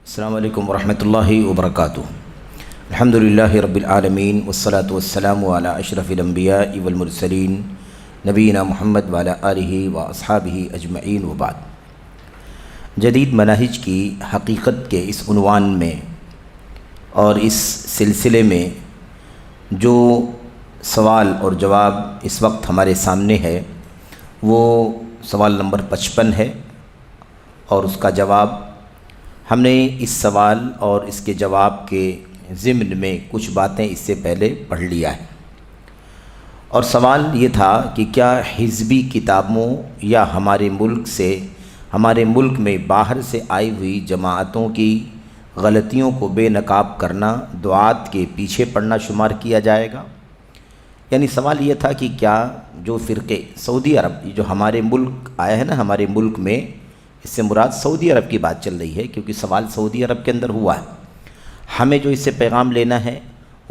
السلام علیکم ورحمۃ اللہ وبرکاتہ۔ الحمدللہ رب العالمین والصلاة والسلام علی اشرف الانبیاء والمرسلین نبینا محمد وعلی آلہ واصحابہ اجمعین وبعد۔ جدید مناہج کی حقیقت کے اس عنوان میں اور اس سلسلے میں جو سوال اور جواب اس وقت ہمارے سامنے ہے وہ سوال نمبر 55 ہے، اور اس کا جواب ہم نے اس سوال اور اس کے جواب کے ضمن میں کچھ باتیں اس سے پہلے پڑھ لیا ہے۔ اور سوال یہ تھا کہ کیا حزبی کتابوں یا ہمارے ملک میں باہر سے آئی ہوئی جماعتوں کی غلطیوں کو بے نقاب کرنا دعات کے پیچھے پڑنا شمار کیا جائے گا؟ یعنی سوال یہ تھا کہ کیا جو فرقے سعودی عرب جو ہمارے ملک آیا ہے نا، ہمارے ملک میں، اس سے مراد سعودی عرب کی بات چل رہی ہے کیونکہ سوال سعودی عرب کے اندر ہوا ہے۔ ہمیں جو اس سے پیغام لینا ہے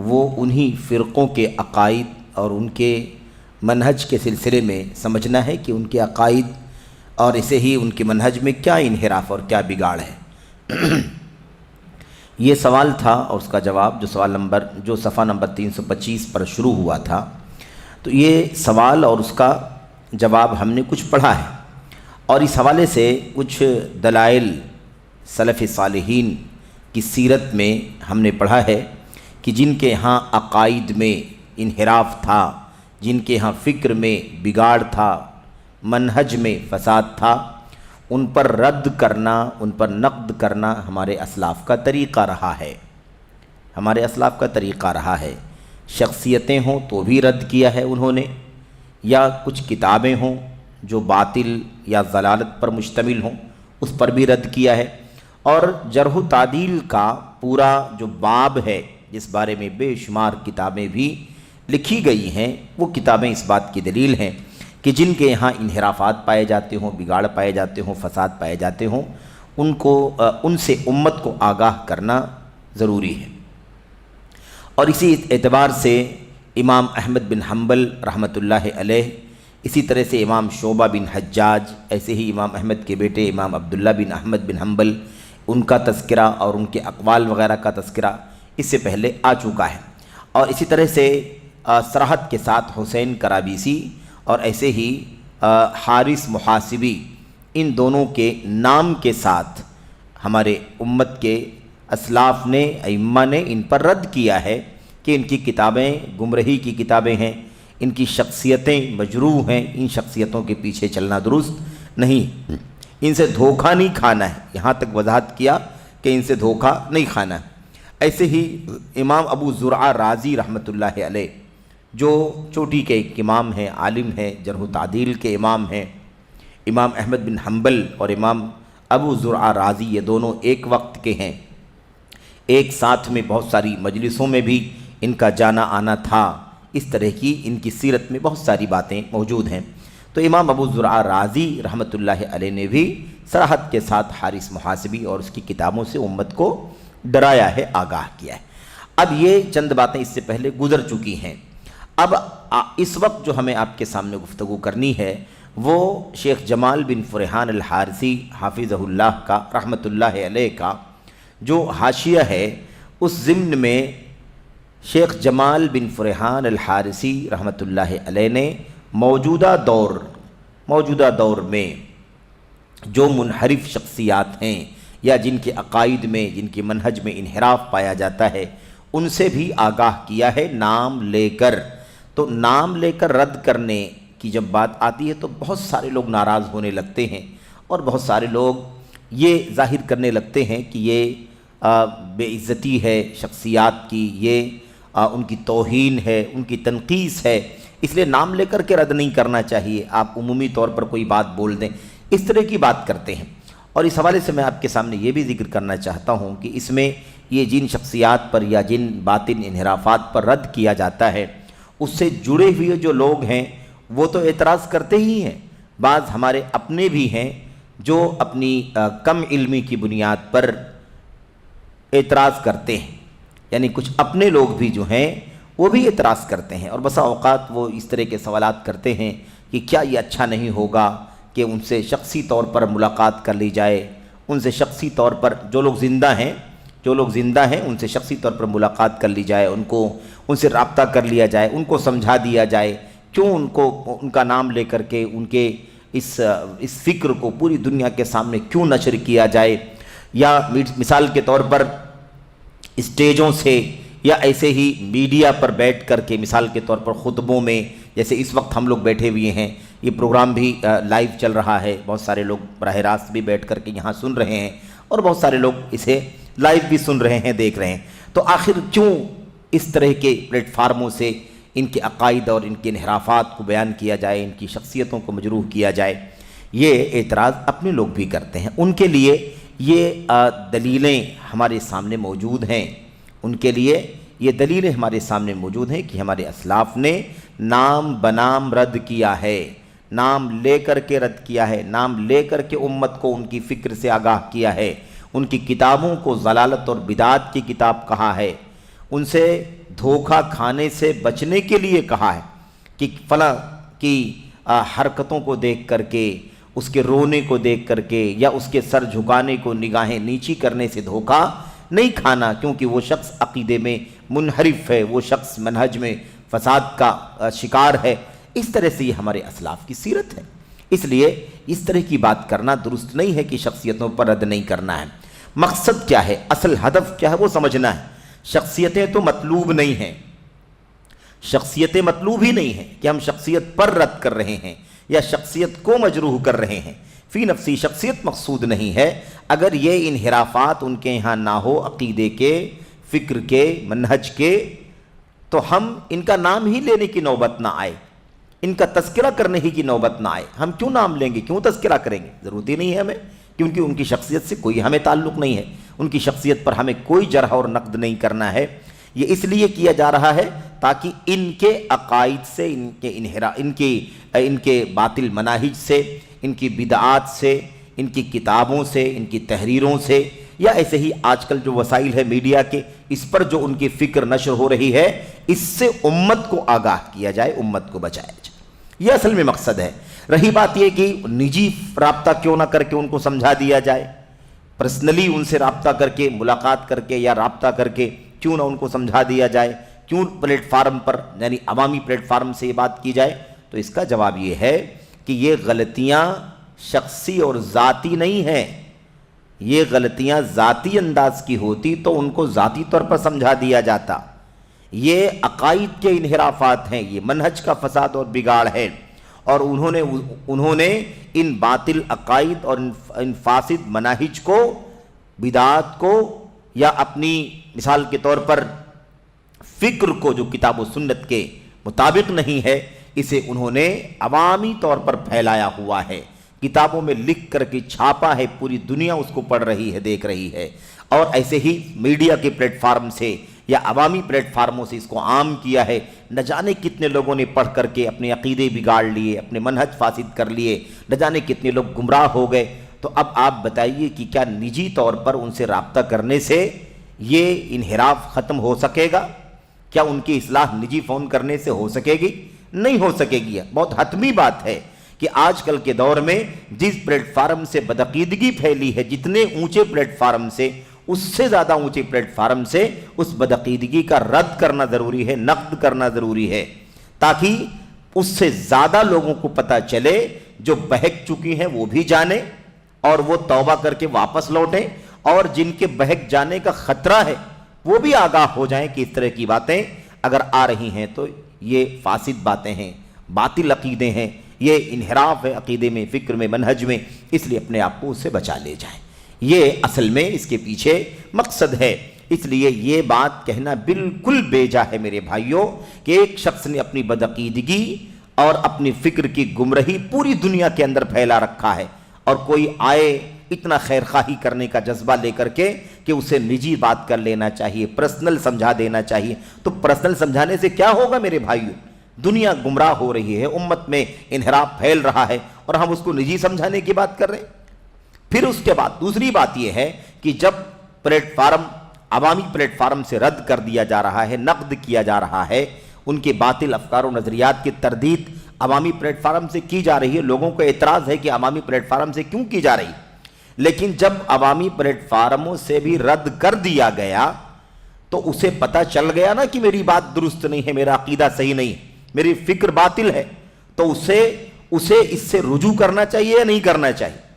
وہ انہی فرقوں کے عقائد اور ان کے منہج کے سلسلے میں سمجھنا ہے کہ ان کے عقائد اور اسے ہی ان کے منہج میں کیا انحراف اور کیا بگاڑ ہے۔ یہ سوال تھا، اور اس کا جواب جو صفحہ نمبر 325 پر شروع ہوا تھا، تو یہ سوال اور اس کا جواب ہم نے کچھ پڑھا ہے، اور اس حوالے سے کچھ دلائل سلف صالحین کی سیرت میں ہم نے پڑھا ہے کہ جن کے ہاں عقائد میں انحراف تھا، جن کے ہاں فکر میں بگاڑ تھا، منہج میں فساد تھا، ان پر رد کرنا، ان پر نقد کرنا ہمارے اسلاف کا طریقہ رہا ہے۔ شخصیتیں ہوں تو بھی رد کیا ہے انہوں نے، یا کچھ کتابیں ہوں جو باطل یا ضلالت پر مشتمل ہوں اس پر بھی رد کیا ہے، اور جرح و تعدیل کا پورا جو باب ہے جس بارے میں بے شمار کتابیں بھی لکھی گئی ہیں، وہ کتابیں اس بات کی دلیل ہیں کہ جن کے یہاں انحرافات پائے جاتے ہوں، بگاڑ پائے جاتے ہوں، فساد پائے جاتے ہوں، ان سے امت کو آگاہ کرنا ضروری ہے۔ اور اسی اعتبار سے امام احمد بن حنبل رحمۃ اللہ علیہ، اسی طرح سے امام شعبہ بن حجاج، ایسے ہی امام احمد کے بیٹے امام عبداللہ بن احمد بن حنبل، ان کا تذکرہ اور ان کے اقوال وغیرہ کا تذکرہ اس سے پہلے آ چکا ہے۔ اور اسی طرح سے صراحت کے ساتھ حسین کرابیسی اور ایسے ہی حارث محاسبی، ان دونوں کے نام کے ساتھ ہمارے امت کے اسلاف نے، ائمہ نے ان پر رد کیا ہے کہ ان کی کتابیں گمراہی کی کتابیں ہیں، ان کی شخصیتیں مجروح ہیں، ان شخصیتوں کے پیچھے چلنا درست نہیں، ان سے دھوکہ نہیں کھانا ہے، یہاں تک وضاحت کیا کہ ان سے دھوکہ نہیں کھانا ہے۔ ایسے ہی امام ابو زرعہ رازی رحمۃ اللہ علیہ، جو چوٹی کے ایک امام ہیں، عالم ہیں، جرح و تعدیل کے امام ہیں، امام احمد بن حنبل اور امام ابو زرعہ رازی یہ دونوں ایک وقت کے ہیں، ایک ساتھ میں بہت ساری مجلسوں میں بھی ان کا جانا آنا تھا، اس طرح کی ان کی سیرت میں بہت ساری باتیں موجود ہیں۔ تو امام ابو زرعہ رازی رحمۃ اللہ علیہ نے بھی صراحت کے ساتھ حارث محاسبی اور اس کی کتابوں سے امت کو ڈرایا ہے، آگاہ کیا ہے۔ اب یہ چند باتیں اس سے پہلے گزر چکی ہیں۔ اب اس وقت جو ہمیں آپ کے سامنے گفتگو کرنی ہے وہ شیخ جمال بن فرحان الحارثی حافظہ اللہ کا رحمۃ اللہ علیہ کا جو حاشیہ ہے، اس ضمن میں شیخ جمال بن فرحان الحارثی رحمۃ اللہ علیہ نے موجودہ دور میں جو منحرف شخصیات ہیں یا جن کے عقائد میں، جن کے منہج میں انحراف پایا جاتا ہے، ان سے بھی آگاہ کیا ہے نام لے کر۔ تو نام لے کر رد کرنے کی جب بات آتی ہے تو بہت سارے لوگ ناراض ہونے لگتے ہیں، اور بہت سارے لوگ یہ ظاہر کرنے لگتے ہیں کہ یہ بے عزتی ہے شخصیات کی، یہ ان کی توہین ہے، ان کی تنقیص ہے، اس لیے نام لے کر کے رد نہیں کرنا چاہیے، آپ عمومی طور پر کوئی بات بول دیں، اس طرح کی بات کرتے ہیں۔ اور اس حوالے سے میں آپ کے سامنے یہ بھی ذکر کرنا چاہتا ہوں کہ اس میں یہ جن شخصیات پر یا جن باطن انحرافات پر رد کیا جاتا ہے، اس سے جڑے ہوئے جو لوگ ہیں وہ تو اعتراض کرتے ہی ہیں، بعض ہمارے اپنے بھی ہیں جو اپنی کم علمی کی بنیاد پر اعتراض کرتے ہیں، یعنی کچھ اپنے لوگ بھی جو ہیں وہ بھی اعتراض کرتے ہیں، اور بسا اوقات وہ اس طرح کے سوالات کرتے ہیں کہ کیا یہ اچھا نہیں ہوگا کہ ان سے شخصی طور پر ملاقات کر لی جائے، ان سے شخصی طور پر جو لوگ زندہ ہیں ان سے شخصی طور پر ملاقات کر لی جائے، ان سے رابطہ کر لیا جائے، ان کو سمجھا دیا جائے کیوں ان کا نام لے کر کے ان کے اس فکر کو پوری دنیا کے سامنے کیوں نشر کیا جائے، یا مثال کے طور پر اسٹیجوں سے یا ایسے ہی میڈیا پر بیٹھ کر کے مثال کے طور پر خطبوں میں، جیسے اس وقت ہم لوگ بیٹھے ہوئے ہیں، یہ پروگرام بھی لائیو چل رہا ہے، بہت سارے لوگ براہ راست بھی بیٹھ کر کے یہاں سن رہے ہیں اور بہت سارے لوگ اسے لائیو بھی سن رہے ہیں، دیکھ رہے ہیں، تو آخر کیوں اس طرح کے پلیٹ فارموں سے ان کے عقائد اور ان کے انحرافات کو بیان کیا جائے، ان کی شخصیتوں کو مجروح کیا جائے؟ یہ اعتراض اپنے لوگ بھی کرتے ہیں۔ ان کے لیے یہ دلیلیں ہمارے سامنے موجود ہیں، ان کے لیے یہ دلیلیں ہمارے سامنے موجود ہیں کہ ہمارے اسلاف نے نام بنام رد کیا ہے، نام لے کر کے رد کیا ہے، نام لے کر کے امت کو ان کی فکر سے آگاہ کیا ہے، ان کی کتابوں کو ضلالت اور بدعات کی کتاب کہا ہے، ان سے دھوکہ کھانے سے بچنے کے لیے کہا ہے کہ فلاں کی حرکتوں کو دیکھ کر کے، اس کے رونے کو دیکھ کر کے یا اس کے سر جھکانے کو، نگاہیں نیچی کرنے سے دھوکہ نہیں کھانا، کیونکہ وہ شخص عقیدے میں منحرف ہے، وہ شخص منہج میں فساد کا شکار ہے۔ اس طرح سے یہ ہمارے اسلاف کی سیرت ہے، اس لیے اس طرح کی بات کرنا درست نہیں ہے کہ شخصیتوں پر رد نہیں کرنا ہے۔ مقصد کیا ہے، اصل ہدف کیا ہے وہ سمجھنا ہے۔ شخصیتیں تو مطلوب نہیں ہیں، شخصیتیں مطلوب ہی نہیں ہیں کہ ہم شخصیت پر رد کر رہے ہیں یا شخصیت کو مجروح کر رہے ہیں، فی نفسی شخصیت مقصود نہیں ہے۔ اگر یہ انحرافات ان کے یہاں نہ ہو، عقیدے کے، فکر کے، منہج کے، تو ہم ان کا نام ہی لینے کی نوبت نہ آئے، ان کا تذکرہ کرنے ہی کی نوبت نہ آئے۔ ہم کیوں نام لیں گے، کیوں تذکرہ کریں گے؟ ضرورت ہی نہیں ہے ہمیں، کیونکہ ان کی شخصیت سے کوئی ہمیں تعلق نہیں ہے، ان کی شخصیت پر ہمیں کوئی جرح اور نقد نہیں کرنا ہے۔ یہ اس لیے کیا جا رہا ہے تاکہ ان کے عقائد سے، ان کے باطل مناہج سے، ان کی بدعات سے، ان کی کتابوں سے، ان کی تحریروں سے، یا ایسے ہی آج کل جو وسائل ہے میڈیا کے، اس پر جو ان کی فکر نشر ہو رہی ہے، اس سے امت کو آگاہ کیا جائے، امت کو بچایا جائے۔ یہ اصل میں مقصد ہے۔ رہی بات یہ کہ نجی رابطہ کیوں نہ کر کے ان کو سمجھا دیا جائے، پرسنلی ان سے رابطہ کر کے، ملاقات کر کے یا رابطہ کر کے کیوں نہ ان کو سمجھا دیا جائے، کیوں پلیٹ فارم پر یعنی عوامی پلیٹ فارم سے یہ بات کی جائے؟ تو اس کا جواب یہ ہے کہ یہ غلطیاں شخصی اور ذاتی نہیں ہیں، یہ غلطیاں ذاتی انداز کی ہوتی تو ان کو ذاتی طور پر سمجھا دیا جاتا۔ یہ عقائد کے انحرافات ہیں، یہ منہج کا فساد اور بگاڑ ہے، اور انہوں نے ان باطل عقائد اور ان فاسد مناہج کو، بدعات کو، یا اپنی مثال کے طور پر فکر کو جو کتاب و سنت کے مطابق نہیں ہے، اسے انہوں نے عوامی طور پر پھیلایا ہوا ہے، کتابوں میں لکھ کر کے چھاپا ہے، پوری دنیا اس کو پڑھ رہی ہے، دیکھ رہی ہے، اور ایسے ہی میڈیا کے پلیٹ فارم سے یا عوامی پلیٹ فارموں سے اس کو عام کیا ہے۔ نہ جانے کتنے لوگوں نے پڑھ کر کے اپنے عقیدے بگاڑ لیے، اپنے منہج فاسد کر لیے، نہ جانے کتنے لوگ گمراہ ہو گئے۔ تو اب آپ بتائیے کہ کیا نجی طور پر ان سے رابطہ کرنے سے یہ انحراف ختم ہو سکے گا؟ کیا ان کی اصلاح نجی فون کرنے سے ہو سکے گی؟ نہیں ہو سکے گی۔ بہت حتمی بات ہے کہ آج کل کے دور میں جس پلیٹ فارم سے بدعقیدگی پھیلی ہے، جتنے اونچے پلیٹ فارم سے، اس سے زیادہ اونچے پلیٹ فارم سے اس بدعقیدگی کا رد کرنا ضروری ہے، نقد کرنا ضروری ہے، تاکہ اس سے زیادہ لوگوں کو پتہ چلے، جو بہک چکی ہیں وہ بھی جانیں اور وہ توبہ کر کے واپس لوٹیں، اور جن کے بہک جانے کا خطرہ ہے وہ بھی آگاہ ہو جائیں کہ اس طرح کی باتیں اگر آ رہی ہیں تو یہ فاسد باتیں ہیں، باطل عقیدے ہیں، یہ انحراف ہے عقیدے میں، فکر میں، منہج میں، اس لیے اپنے آپ کو اس سے بچا لے جائیں۔ یہ اصل میں اس کے پیچھے مقصد ہے۔ اس لیے یہ بات کہنا بالکل بیجا ہے میرے بھائیوں کہ ایک شخص نے اپنی بدعقیدگی اور اپنی فکر کی گمراہی پوری دنیا کے اندر پھیلا رکھا ہے، اور کوئی آئے اتنا خیر خواہی کرنے کا جذبہ لے کر کے کہ اسے نجی بات کر لینا چاہیے، پرسنل سمجھا دینا چاہیے۔ تو پرسنل سمجھانے سے کیا ہوگا میرے بھائیوں؟ دنیا گمراہ ہو رہی ہے، امت میں انحراف پھیل رہا ہے، اور ہم اس کو نجی سمجھانے کی بات کر رہے ہیں۔ پھر اس کے بعد دوسری بات یہ ہے کہ جب پلیٹ فارم عوامی پلیٹ فارم سے رد کر دیا جا رہا ہے، نقد کیا جا رہا ہے، ان کے باطل افکار و نظریات کی تردید عوامی پلیٹ فارم سے کی جا رہی ہے، لوگوں کو اعتراض ہے کہ عوامی پلیٹ فارم سے کیوں کی جا رہی، لیکن جب عوامی پلیٹ فارموں سے بھی رد کر دیا گیا تو اسے پتہ چل گیا نا کہ میری بات درست نہیں ہے، میرا عقیدہ صحیح نہیں، میری فکر باطل ہے، تو اسے اس سے رجوع کرنا چاہیے یا نہیں کرنا چاہیے؟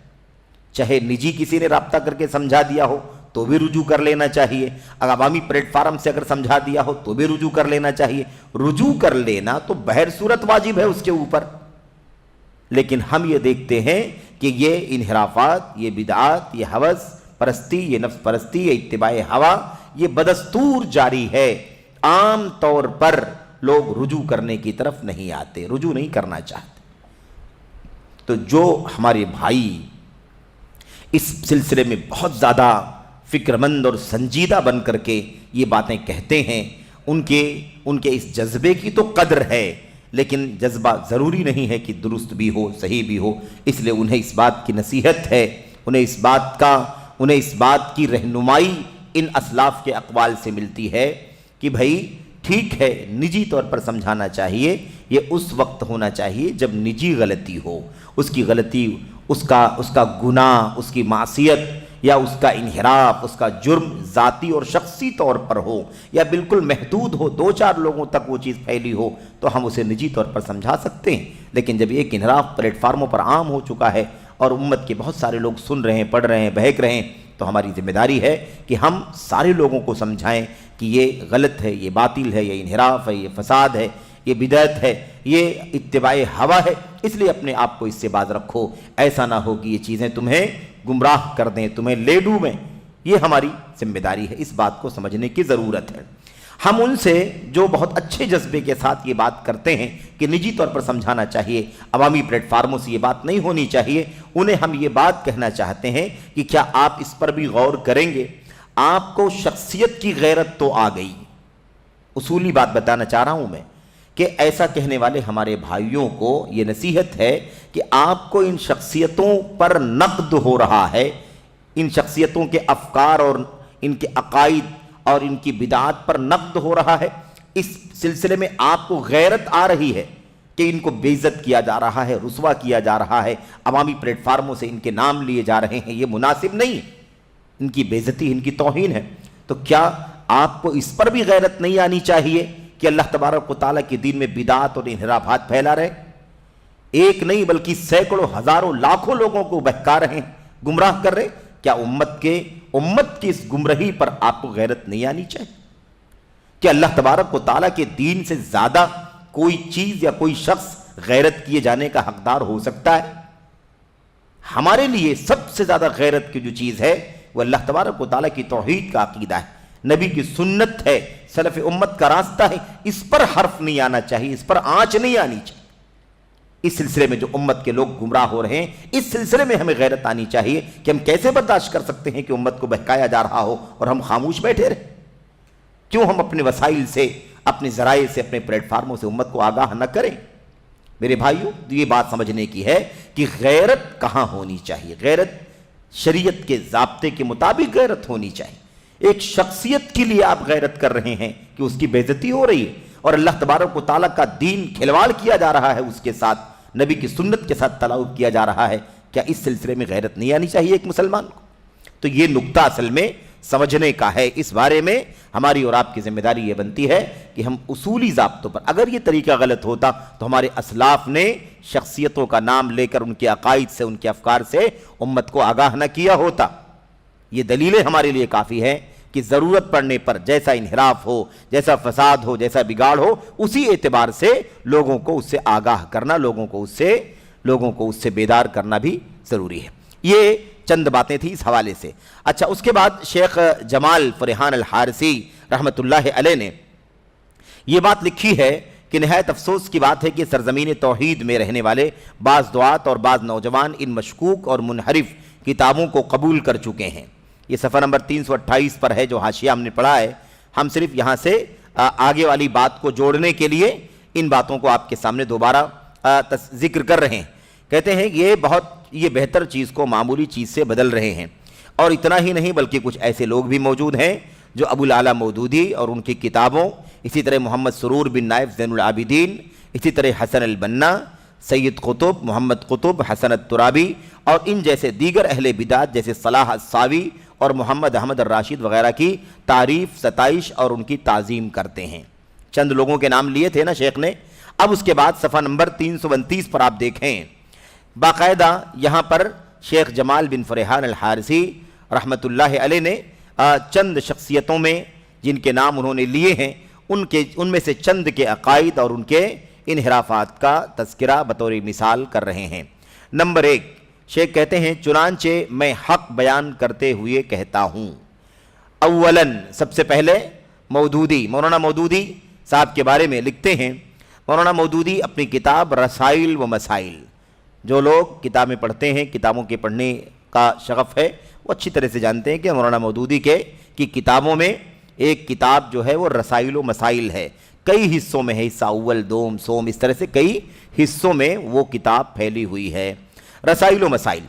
چاہے نجی کسی نے رابطہ کر کے سمجھا دیا ہو تو بھی رجوع کر لینا چاہیے، اگر عوامی پلیٹ فارم سے اگر سمجھا دیا ہو تو بھی رجوع کر لینا چاہیے۔ رجوع کر لینا تو بہر صورت واجب ہے اس کے اوپر، لیکن ہم یہ دیکھتے ہیں کہ یہ انحرافات، یہ بدعات، یہ ہوس پرستی، یہ نفس پرستی، یہ اتباع ہوا، یہ بدستور جاری ہے۔ عام طور پر لوگ رجوع کرنے کی طرف نہیں آتے، رجوع نہیں کرنا چاہتے۔ تو جو ہمارے بھائی اس سلسلے میں بہت زیادہ فکر مند اور سنجیدہ بن کر کے یہ باتیں کہتے ہیں، ان کے اس جذبے کی تو قدر ہے، لیکن جذبہ ضروری نہیں ہے کہ درست بھی ہو، صحیح بھی ہو، اس لیے انہیں اس بات کی نصیحت ہے، انہیں اس بات کی رہنمائی ان اسلاف کے اقوال سے ملتی ہے کہ بھائی ٹھیک ہے، نجی طور پر سمجھانا چاہیے، یہ اس وقت ہونا چاہیے جب نجی غلطی ہو، اس کی غلطی، اس کا گناہ، اس کی معصیت یا اس کا انحراف، اس کا جرم ذاتی اور شخصی طور پر ہو یا بالکل محدود ہو، 2-4 لوگوں تک وہ چیز پھیلی ہو تو ہم اسے نجی طور پر سمجھا سکتے ہیں۔ لیکن جب ایک انحراف پلیٹ فارموں پر عام ہو چکا ہے اور امت کے بہت سارے لوگ سن رہے ہیں، پڑھ رہے ہیں، بہک رہے ہیں، تو ہماری ذمہ داری ہے کہ ہم سارے لوگوں کو سمجھائیں کہ یہ غلط ہے، یہ باطل ہے، یہ انحراف ہے، یہ فساد ہے، یہ بدعت ہے، یہ اتباع ہوا ہے، اس لیے اپنے آپ کو اس سے باز رکھو، ایسا نہ ہو کہ یہ چیزیں تمہیں گمراہ کر دیں، تمہیں لے ڈوبیں۔ یہ ہماری ذمہ داری ہے، اس بات کو سمجھنے کی ضرورت ہے۔ ہم ان سے جو بہت اچھے جذبے کے ساتھ یہ بات کرتے ہیں کہ نجی طور پر سمجھانا چاہیے، عوامی پلیٹ فارموں سے یہ بات نہیں ہونی چاہیے، انہیں ہم یہ بات کہنا چاہتے ہیں کہ کیا آپ اس پر بھی غور کریں گے؟ آپ کو شخصیت کی غیرت تو آ گئی، اصولی بات بتانا چاہ رہا ہوں میں کہ ایسا کہنے والے ہمارے بھائیوں کو یہ نصیحت ہے کہ آپ کو ان شخصیتوں پر نقد ہو رہا ہے، ان شخصیتوں کے افکار اور ان کے عقائد اور ان کی بدعات پر نقد ہو رہا ہے، اس سلسلے میں آپ کو غیرت آ رہی ہے کہ ان کو بے عزت کیا جا رہا ہے، رسوا کیا جا رہا ہے، عوامی پلیٹ فارموں سے ان کے نام لیے جا رہے ہیں، یہ مناسب نہیں، ان کی بے عزتی، ان کی توہین ہے۔ تو کیا آپ کو اس پر بھی غیرت نہیں آنی چاہیے کہ اللہ تبارک و تعالیٰ کے دین میں بدعات اور انحرافات پھیلا رہے، ایک نہیں بلکہ سینکڑوں، ہزاروں، لاکھوں لوگوں کو بہکا رہے ہیں، گمراہ کر رہے؟ کیا امت کی اس گمراہی پر آپ کو غیرت نہیں آنی چاہیے؟ کہ اللہ تبارک و تعالیٰ کے دین سے زیادہ کوئی چیز یا کوئی شخص غیرت کیے جانے کا حقدار ہو سکتا ہے؟ ہمارے لیے سب سے زیادہ غیرت کی جو چیز ہے وہ اللہ تبارک و تعالیٰ کی توحید کا عقیدہ ہے، نبی کی سنت ہے، سلف امت کا راستہ ہے، اس پر حرف نہیں آنا چاہیے، اس پر آنچ نہیں آنی چاہیے۔ اس سلسلے میں جو امت کے لوگ گمراہ ہو رہے ہیں، اس سلسلے میں ہمیں غیرت آنی چاہیے کہ ہم کیسے برداشت کر سکتے ہیں کہ امت کو بہکایا جا رہا ہو اور ہم خاموش بیٹھے رہیں؟ کیوں ہم اپنے وسائل سے، اپنے ذرائع سے، اپنے پلیٹ فارموں سے امت کو آگاہ نہ کریں؟ میرے بھائیوں، یہ بات سمجھنے کی ہے کہ غیرت کہاں ہونی چاہیے۔ غیرت شریعت کے ضابطے کے مطابق غیرت ہونی چاہیے۔ ایک شخصیت کے لیے آپ غیرت کر رہے ہیں کہ اس کی بے عزتی ہو رہی ہے اور اللہ تبارک و تعالیٰ کا دین کھلواڑ کیا جا رہا ہے، اس کے ساتھ نبی کی سنت کے ساتھ تلاعب کیا جا رہا ہے، کیا اس سلسلے میں غیرت نہیں آنی چاہیے ایک مسلمان کو؟ تو یہ نقطہ اصل میں سمجھنے کا ہے۔ اس بارے میں ہماری اور آپ کی ذمہ داری یہ بنتی ہے کہ ہم اصولی ضابطوں پر، اگر یہ طریقہ غلط ہوتا تو ہمارے اسلاف نے شخصیتوں کا نام لے کر ان کے عقائد سے، ان کے افکار سے امت کو آگاہ نہ کیا ہوتا۔ یہ دلیلیں ہمارے لیے کافی ہیں کہ ضرورت پڑنے پر جیسا انحراف ہو، جیسا فساد ہو، جیسا بگاڑ ہو، اسی اعتبار سے لوگوں کو اس سے آگاہ کرنا، لوگوں کو اس سے بیدار کرنا بھی ضروری ہے۔ یہ چند باتیں تھیں اس حوالے سے۔ اچھا، اس کے بعد شیخ جمال فرحان الحارثی رحمۃ اللہ علیہ نے یہ بات لکھی ہے کہ نہایت افسوس کی بات ہے کہ سرزمین توحید میں رہنے والے بعض دعات اور بعض نوجوان ان مشکوک اور منحرف کتابوں کو قبول کر چکے ہیں۔ یہ صفحہ نمبر 328 پر ہے جو حاشیہ ہم نے پڑھا ہے۔ ہم صرف یہاں سے آگے والی بات کو جوڑنے کے لیے ان باتوں کو آپ کے سامنے دوبارہ ذکر کر رہے ہیں۔ کہتے ہیں یہ بہتر چیز کو معمولی چیز سے بدل رہے ہیں، اور اتنا ہی نہیں بلکہ کچھ ایسے لوگ بھی موجود ہیں جو ابو الاعلیٰ مودودی اور ان کی کتابوں، اسی طرح محمد سرور بن نائف زین العابدین، اسی طرح حسن البنا، سید قطب، محمد قطب، حسن الترابی اور ان جیسے دیگر اہل بدعت جیسے صلاح الصاوی اور محمد احمد الراشد وغیرہ کی تعریف، ستائش اور ان کی تعظیم کرتے ہیں۔ چند لوگوں کے نام لیے تھے نا شیخ نے۔ اب اس کے بعد صفحہ نمبر 329 پر آپ دیکھیں، باقاعدہ یہاں پر شیخ جمال بن فرحان الحارثی رحمۃ اللہ علیہ نے چند شخصیتوں میں جن کے نام انہوں نے لیے ہیں ان میں سے چند کے عقائد اور ان کے انحرافات کا تذکرہ بطور مثال کر رہے ہیں۔ نمبر 1، شیخ کہتے ہیں چنانچہ میں حق بیان کرتے ہوئے کہتا ہوں۔ اولاً سب سے پہلے مودودی، مولانا مودودی صاحب کے بارے میں لکھتے ہیں۔ مولانا مودودی اپنی کتاب رسائل و مسائل، جو لوگ کتابیں پڑھتے ہیں، کتابوں کے پڑھنے کا شغف ہے، وہ اچھی طرح سے جانتے ہیں کہ مولانا مودودی کی کتابوں میں ایک کتاب جو ہے وہ رسائل و مسائل ہے۔ کئی حصوں میں ہے، حصہ اول، دوم، سوم، اس طرح سے کئی حصوں میں وہ کتاب پھیلی ہوئی ہے، رسائل و مسائل۔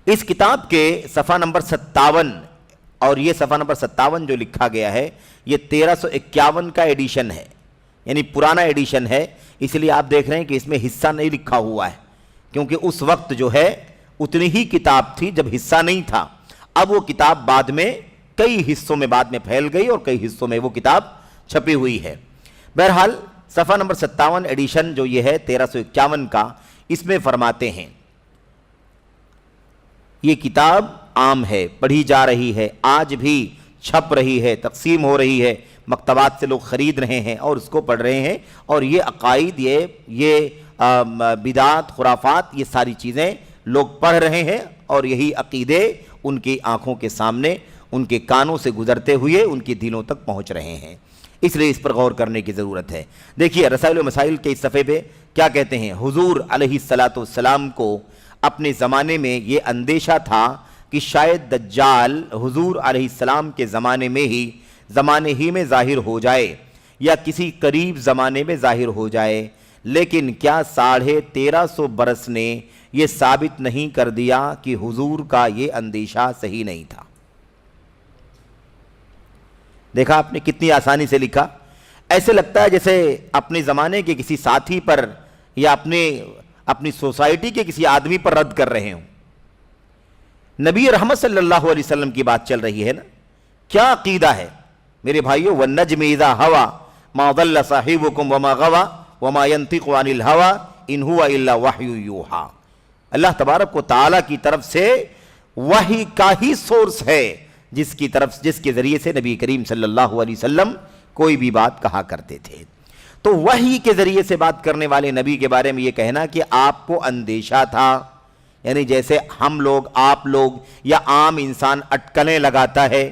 اس کتاب کے صفحہ نمبر 57، اور یہ صفحہ نمبر 57 جو لکھا گیا ہے یہ 1351 کا ایڈیشن ہے، یعنی پرانا ایڈیشن ہے، اس لیے آپ دیکھ رہے ہیں کہ اس میں حصہ نہیں لکھا ہوا ہے، کیونکہ اس وقت جو ہے اتنی ہی کتاب تھی جب حصہ نہیں تھا۔ اب وہ کتاب بعد میں کئی حصوں میں بعد میں پھیل گئی اور کئی حصوں میں وہ کتاب چھپی ہوئی ہے۔ بہرحال صفحہ نمبر 57 ایڈیشن جو یہ ہے 1351 کا، اس میں فرماتے ہیں یہ کتاب عام ہے، پڑھی جا رہی ہے، آج بھی چھپ رہی ہے، تقسیم ہو رہی ہے، مکتبات سے لوگ خرید رہے ہیں اور اس کو پڑھ رہے ہیں، اور یہ عقائد، یہ بدعات، خرافات، یہ ساری چیزیں لوگ پڑھ رہے ہیں، اور یہی عقیدے ان کی آنکھوں کے سامنے، ان کے کانوں سے گزرتے ہوئے ان کی دلوں تک پہنچ رہے ہیں، اس لیے اس پر غور کرنے کی ضرورت ہے۔ دیکھیے رسائل و مسائل کے اس صفحے پہ کیا کہتے ہیں، حضور علیہ السلام کو اپنے زمانے میں یہ اندیشہ تھا کہ شاید دجال حضور علیہ السلام کے زمانے ہی میں ظاہر ہو جائے یا کسی قریب زمانے میں ظاہر ہو جائے، لیکن کیا 1350 برس نے یہ ثابت نہیں کر دیا کہ حضور کا یہ اندیشہ صحیح نہیں تھا۔ دیکھا آپ نے کتنی آسانی سے لکھا، ایسے لگتا ہے جیسے اپنے زمانے کے کسی ساتھی پر یا اپنی سوسائٹی کے کسی آدمی پر رد کر رہے ہوں۔ نبی رحمت صلی اللہ علیہ وسلم کی بات چل رہی ہے نا، کیا عقیدہ ہے میرے بھائیو، وَالنَّجْمِ إِذَا هَوَى مَا ضَلَّ صَاحِبُكُمْ وَمَا غَوَى وَمَا يَنطِقُ عَنِ الْهَوَى إِنْ هُوَ إِلَّا وَحْيٌ يُوحَى۔ اللہ تبارک و تعالیٰ کی طرف سے وحی کا ہی سورس ہے جس کے ذریعے سے نبی کریم صلی اللہ علیہ وسلم کوئی بھی بات کہا کرتے تھے۔ تو وحی کے ذریعے سے بات کرنے والے نبی کے بارے میں یہ کہنا کہ آپ کو اندیشہ تھا، یعنی جیسے ہم لوگ، آپ لوگ یا عام انسان اٹکلیں لگاتا ہے،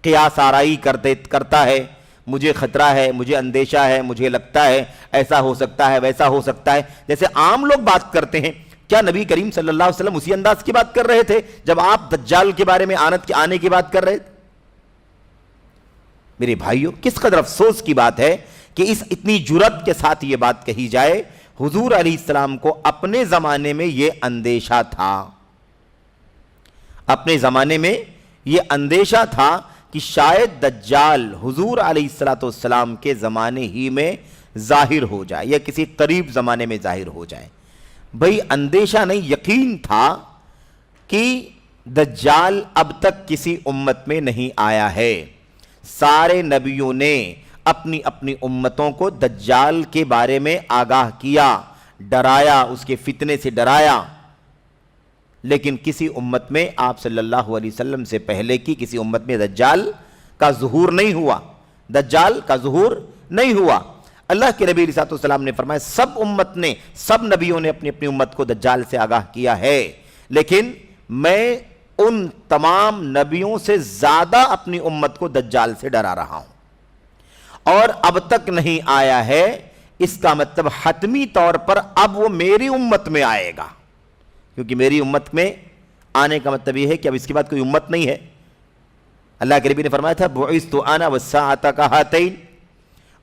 قیاس آرائی کرتا ہے، مجھے خطرہ ہے، مجھے اندیشہ ہے، مجھے لگتا ہے ایسا ہو سکتا ہے، ویسا ہو سکتا ہے، جیسے عام لوگ بات کرتے ہیں۔ کیا نبی کریم صلی اللہ علیہ وسلم اسی انداز کی بات کر رہے تھے جب آپ دجال کے بارے میں آنے کی بات کر رہے تھے؟ میرے بھائیوں، کس قدر افسوس کی بات ہے کہ اتنی جرأت کے ساتھ یہ بات کہی جائے۔ حضور علیہ السلام کو اپنے زمانے میں یہ اندیشہ تھا، اپنے زمانے میں یہ اندیشہ تھا کہ شاید دجال حضور علیہ السلام کے زمانے ہی میں ظاہر ہو جائے یا کسی قریب زمانے میں ظاہر ہو جائے۔ بھئی اندیشہ نہیں، یقین تھا کہ دجال اب تک کسی امت میں نہیں آیا ہے۔ سارے نبیوں نے اپنی اپنی امتوں کو دجال کے بارے میں آگاہ کیا، ڈرایا، اس کے فتنے سے ڈرایا، لیکن کسی امت میں آپ صلی اللہ علیہ وسلم سے پہلے کی کسی امت میں دجال کا ظہور نہیں ہوا، دجال کا ظہور نہیں ہوا۔ اللہ کے نبی علیہ السلام نے فرمایا سب نبیوں نے اپنی اپنی امت کو دجال سے آگاہ کیا ہے، لیکن میں ان تمام نبیوں سے زیادہ اپنی امت کو دجال سے ڈرا رہا ہوں، اور اب تک نہیں آیا ہے، اس کا مطلب حتمی طور پر اب وہ میری امت میں آئے گا، کیونکہ میری امت میں آنے کا مطلب یہ ہے کہ اب اس کے بعد کوئی امت نہیں ہے۔ اللہ کے نبی نے فرمایا تھا بعثت انا والساعۃ کہاتین،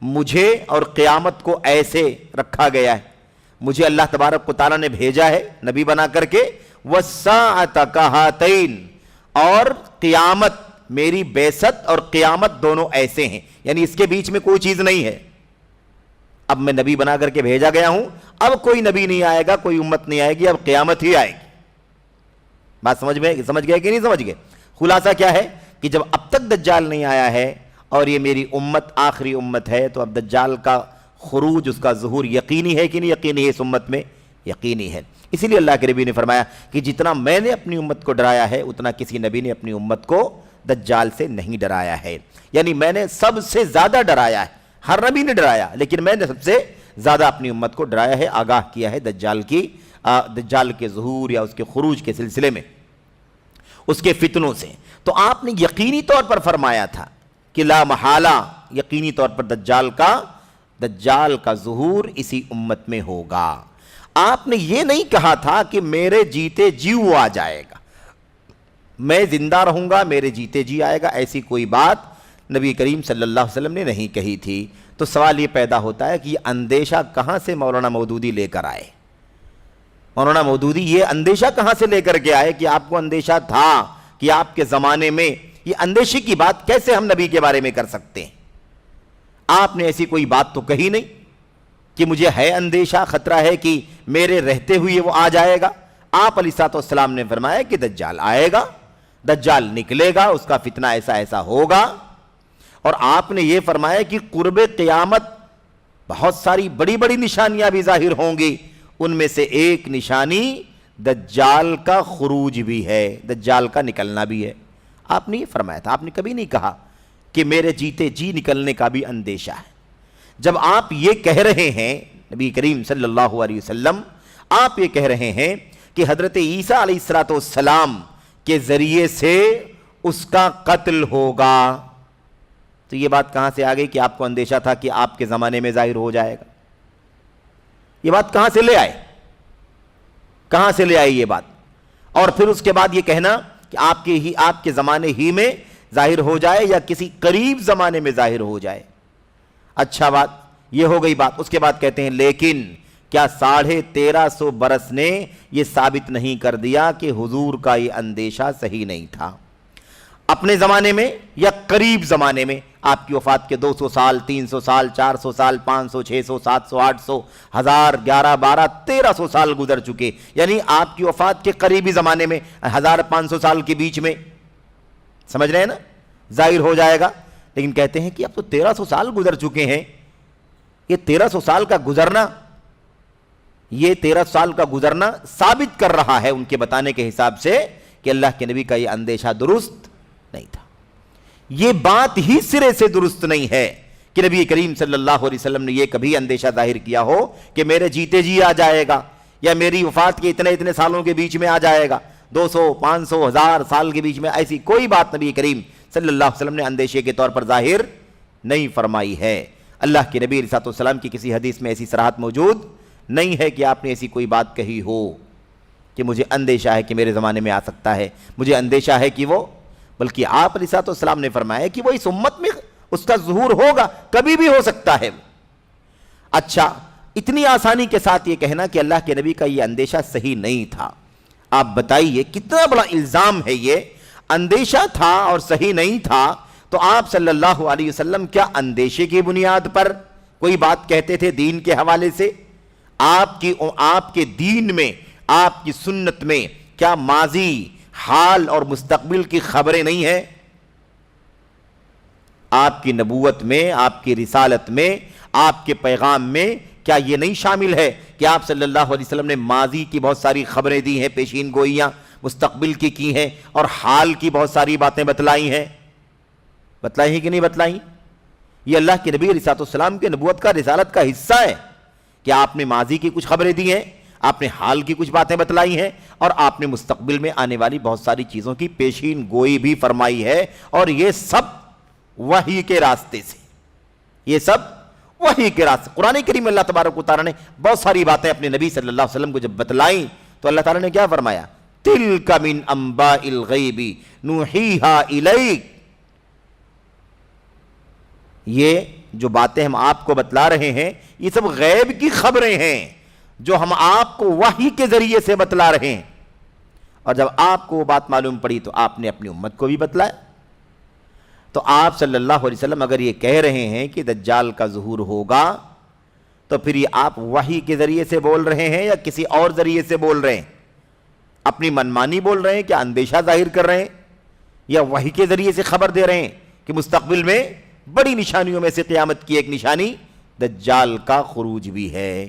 مجھے اور قیامت کو ایسے رکھا گیا ہے، مجھے اللہ تبارک و تعالیٰ نے بھیجا ہے نبی بنا کر کے، والساعۃ کہاتین، اور قیامت، میری بعثت اور قیامت دونوں ایسے ہیں، یعنی اس کے بیچ میں کوئی چیز نہیں ہے۔ اب میں نبی بنا کر کے بھیجا گیا ہوں، اب کوئی نبی نہیں آئے گا، کوئی امت نہیں آئے گی، اب قیامت ہی آئے گی۔ بات سمجھ گئے کہ نہیں سمجھ گئے؟ خلاصہ کیا ہے کہ جب اب تک دجال نہیں آیا ہے اور یہ میری امت آخری امت ہے، تو اب دجال کا خروج، اس کا ظہور یقینی ہے کہ نہیں یقینی ہے؟ اس امت میں یقینی ہے۔ اسی لیے اللہ کے نبی نے فرمایا کہ جتنا میں نے اپنی امت کو ڈرایا ہے، اتنا کسی نبی نے اپنی امت کو دجال سے نہیں ڈرایا ہے۔ یعنی میں نے سب سے زیادہ ڈرایا ہے، ہر نبی نے ڈرایا، لیکن میں نے سب سے زیادہ اپنی امت کو ڈرایا ہے، آگاہ کیا ہے دجال کے ظہور یا اس کے خروج کے سلسلے میں، اس کے فتنوں سے۔ تو آپ نے یقینی طور پر فرمایا تھا کہ لا محالہ، یقینی طور پر دجال کا ظہور اسی امت میں ہوگا۔ آپ نے یہ نہیں کہا تھا کہ میرے جیتے جی وہ آ جائے گا، میں زندہ رہوں گا میرے جیتے جی آئے گا، ایسی کوئی بات نبی کریم صلی اللہ علیہ وسلم نے نہیں کہی تھی۔ تو سوال یہ پیدا ہوتا ہے کہ یہ اندیشہ کہاں سے مولانا مودودی لے کر آئے؟ مولانا مودودی یہ اندیشہ کہاں سے لے کر کے آئے کہ آپ کو اندیشہ تھا کہ آپ کے زمانے میں؟ یہ اندیشے کی بات کیسے ہم نبی کے بارے میں کر سکتے ہیں؟ آپ نے ایسی کوئی بات تو کہی نہیں کہ مجھے ہے اندیشہ، خطرہ ہے کہ میرے رہتے ہوئے وہ آ جائے گا۔ آپ علیہ السلام نے فرمایا کہ دجال آئے گا، دجال نکلے گا، اس کا فتنہ ایسا ایسا ہوگا، اور آپ نے یہ فرمایا کہ قرب قیامت بہت ساری بڑی بڑی نشانیاں بھی ظاہر ہوں گی، ان میں سے ایک نشانی دجال کا خروج بھی ہے، دجال کا نکلنا بھی ہے۔ آپ نے یہ فرمایا تھا، آپ نے کبھی نہیں کہا کہ میرے جیتے جی نکلنے کا بھی اندیشہ ہے۔ جب آپ یہ کہہ رہے ہیں، نبی کریم صلی اللہ علیہ وسلم آپ یہ کہہ رہے ہیں کہ حضرت عیسیٰ علیہ السلام کے ذریعے سے اس کا قتل ہوگا، تو یہ بات کہاں سے آ گئی کہ آپ کو اندیشہ تھا کہ آپ کے زمانے میں ظاہر ہو جائے گا؟ یہ بات کہاں سے لے آئے؟ کہاں سے لے آئے یہ بات؟ اور پھر اس کے بعد یہ کہنا کہ آپ کے زمانے ہی میں ظاہر ہو جائے یا کسی قریب زمانے میں ظاہر ہو جائے۔ اچھا، بات یہ ہو گئی بات۔ اس کے بعد کہتے ہیں لیکن کیا 1350 برس نے یہ ثابت نہیں کر دیا کہ حضور کا یہ اندیشہ صحیح نہیں تھا؟ اپنے زمانے میں یا قریب زمانے میں، آپ کی وفات کے 200 سال، 300 سال، 400 سال، 500، 600، 700، 800، 1000، 11، 12، 1300 سال گزر چکے، یعنی آپ کی وفات کے قریبی زمانے میں 1500 سال کے بیچ میں، سمجھ رہے ہیں نا، ظاہر ہو جائے گا۔ لیکن کہتے ہیں کہ اب تو 1300 سال گزر چکے ہیں، یہ 1300 سال کا گزرنا، یہ 1300 سال کا گزرنا ثابت کر رہا ہے ان کے بتانے کے حساب سے کہ اللہ کے نبی کا یہ اندیشہ درست نہیں تھا۔ یہ بات ہی سرے سے درست نہیں ہے کہ نبی کریم صلی اللہ علیہ وسلم نے یہ کبھی اندیشہ ظاہر کیا ہو کہ میرے جیتے جی آ جائے گا یا میری وفات کے اتنے سالوں کے بیچ میں آ جائے گا، 200، 500، 1000 سال کے بیچ میں، ایسی کوئی بات نبی کریم صلی اللہ علیہ وسلم نے اندیشے کے طور پر ظاہر نہیں فرمائی ہے۔ اللہ کے نبی علیہ السلام کی کسی حدیث میں ایسی صراحت موجود نہیں ہے کہ آپ نے ایسی کوئی بات کہی ہو کہ مجھے اندیشہ ہے کہ میرے زمانے میں آ سکتا ہے، مجھے اندیشہ ہے کہ وہ، بلکہ آپ علیہ السلام نے فرمایا کہ وہ اس امت میں اس کا ظہور ہوگا، کبھی بھی ہو سکتا ہے۔ اچھا، اتنی آسانی کے ساتھ یہ کہنا کہ اللہ کے نبی کا یہ اندیشہ صحیح نہیں تھا، آپ بتائیے کتنا بڑا الزام ہے یہ۔ اندیشہ تھا اور صحیح نہیں تھا، تو آپ صلی اللہ علیہ وسلم کیا اندیشے کی بنیاد پر کوئی بات کہتے تھے دین کے حوالے سے؟ آپ کے دین میں، آپ کی سنت میں کیا ماضی، حال اور مستقبل کی خبریں نہیں ہیں؟ آپ کی نبوت میں، آپ کی رسالت میں، آپ کے پیغام میں کیا یہ نہیں شامل ہے کہ آپ صلی اللہ علیہ وسلم نے ماضی کی بہت ساری خبریں دی ہیں، پیشین گوئیاں مستقبل کی ہیں، اور حال کی بہت ساری باتیں بتلائی ہیں؟ بتلائی ہیں کہ نہیں بتلائی؟ یہ اللہ کے نبی علیہ السلام کے نبوت کا، رسالت کا حصہ ہے کہ آپ نے ماضی کی کچھ خبریں دی ہیں، آپ نے حال کی کچھ باتیں بتلائی ہیں، اور آپ نے مستقبل میں آنے والی بہت ساری چیزوں کی پیشین گوئی بھی فرمائی ہے، اور یہ سب وحی کے راستے سے، یہ سب وحی کے راستے۔ قرآن کریم اللہ تبارک و تعالیٰ نے بہت ساری باتیں اپنے نبی صلی اللہ علیہ وسلم کو جب بتلائیں تو اللہ تعالیٰ نے کیا فرمایا؟ تِلْكَ مِنْ أَنْبَاءِ الْغَيْبِ نُوحِيهَا إِلَيْكَ، یہ جو باتیں ہم آپ کو بتلا رہے ہیں یہ سب غیب کی خبریں ہیں جو ہم آپ کو وحی کے ذریعے سے بتلا رہے ہیں، اور جب آپ کو وہ بات معلوم پڑی تو آپ نے اپنی امت کو بھی بتلایا۔ تو آپ صلی اللہ علیہ وسلم اگر یہ کہہ رہے ہیں کہ دجال کا ظہور ہوگا، تو پھر یہ آپ وحی کے ذریعے سے بول رہے ہیں یا کسی اور ذریعے سے بول رہے ہیں؟ اپنی منمانی بول رہے ہیں، کیا اندیشہ ظاہر کر رہے ہیں، یا وحی کے ذریعے سے خبر دے رہے ہیں کہ مستقبل میں بڑی نشانیوں میں سے قیامت کی ایک نشانی دجال کا خروج بھی ہے؟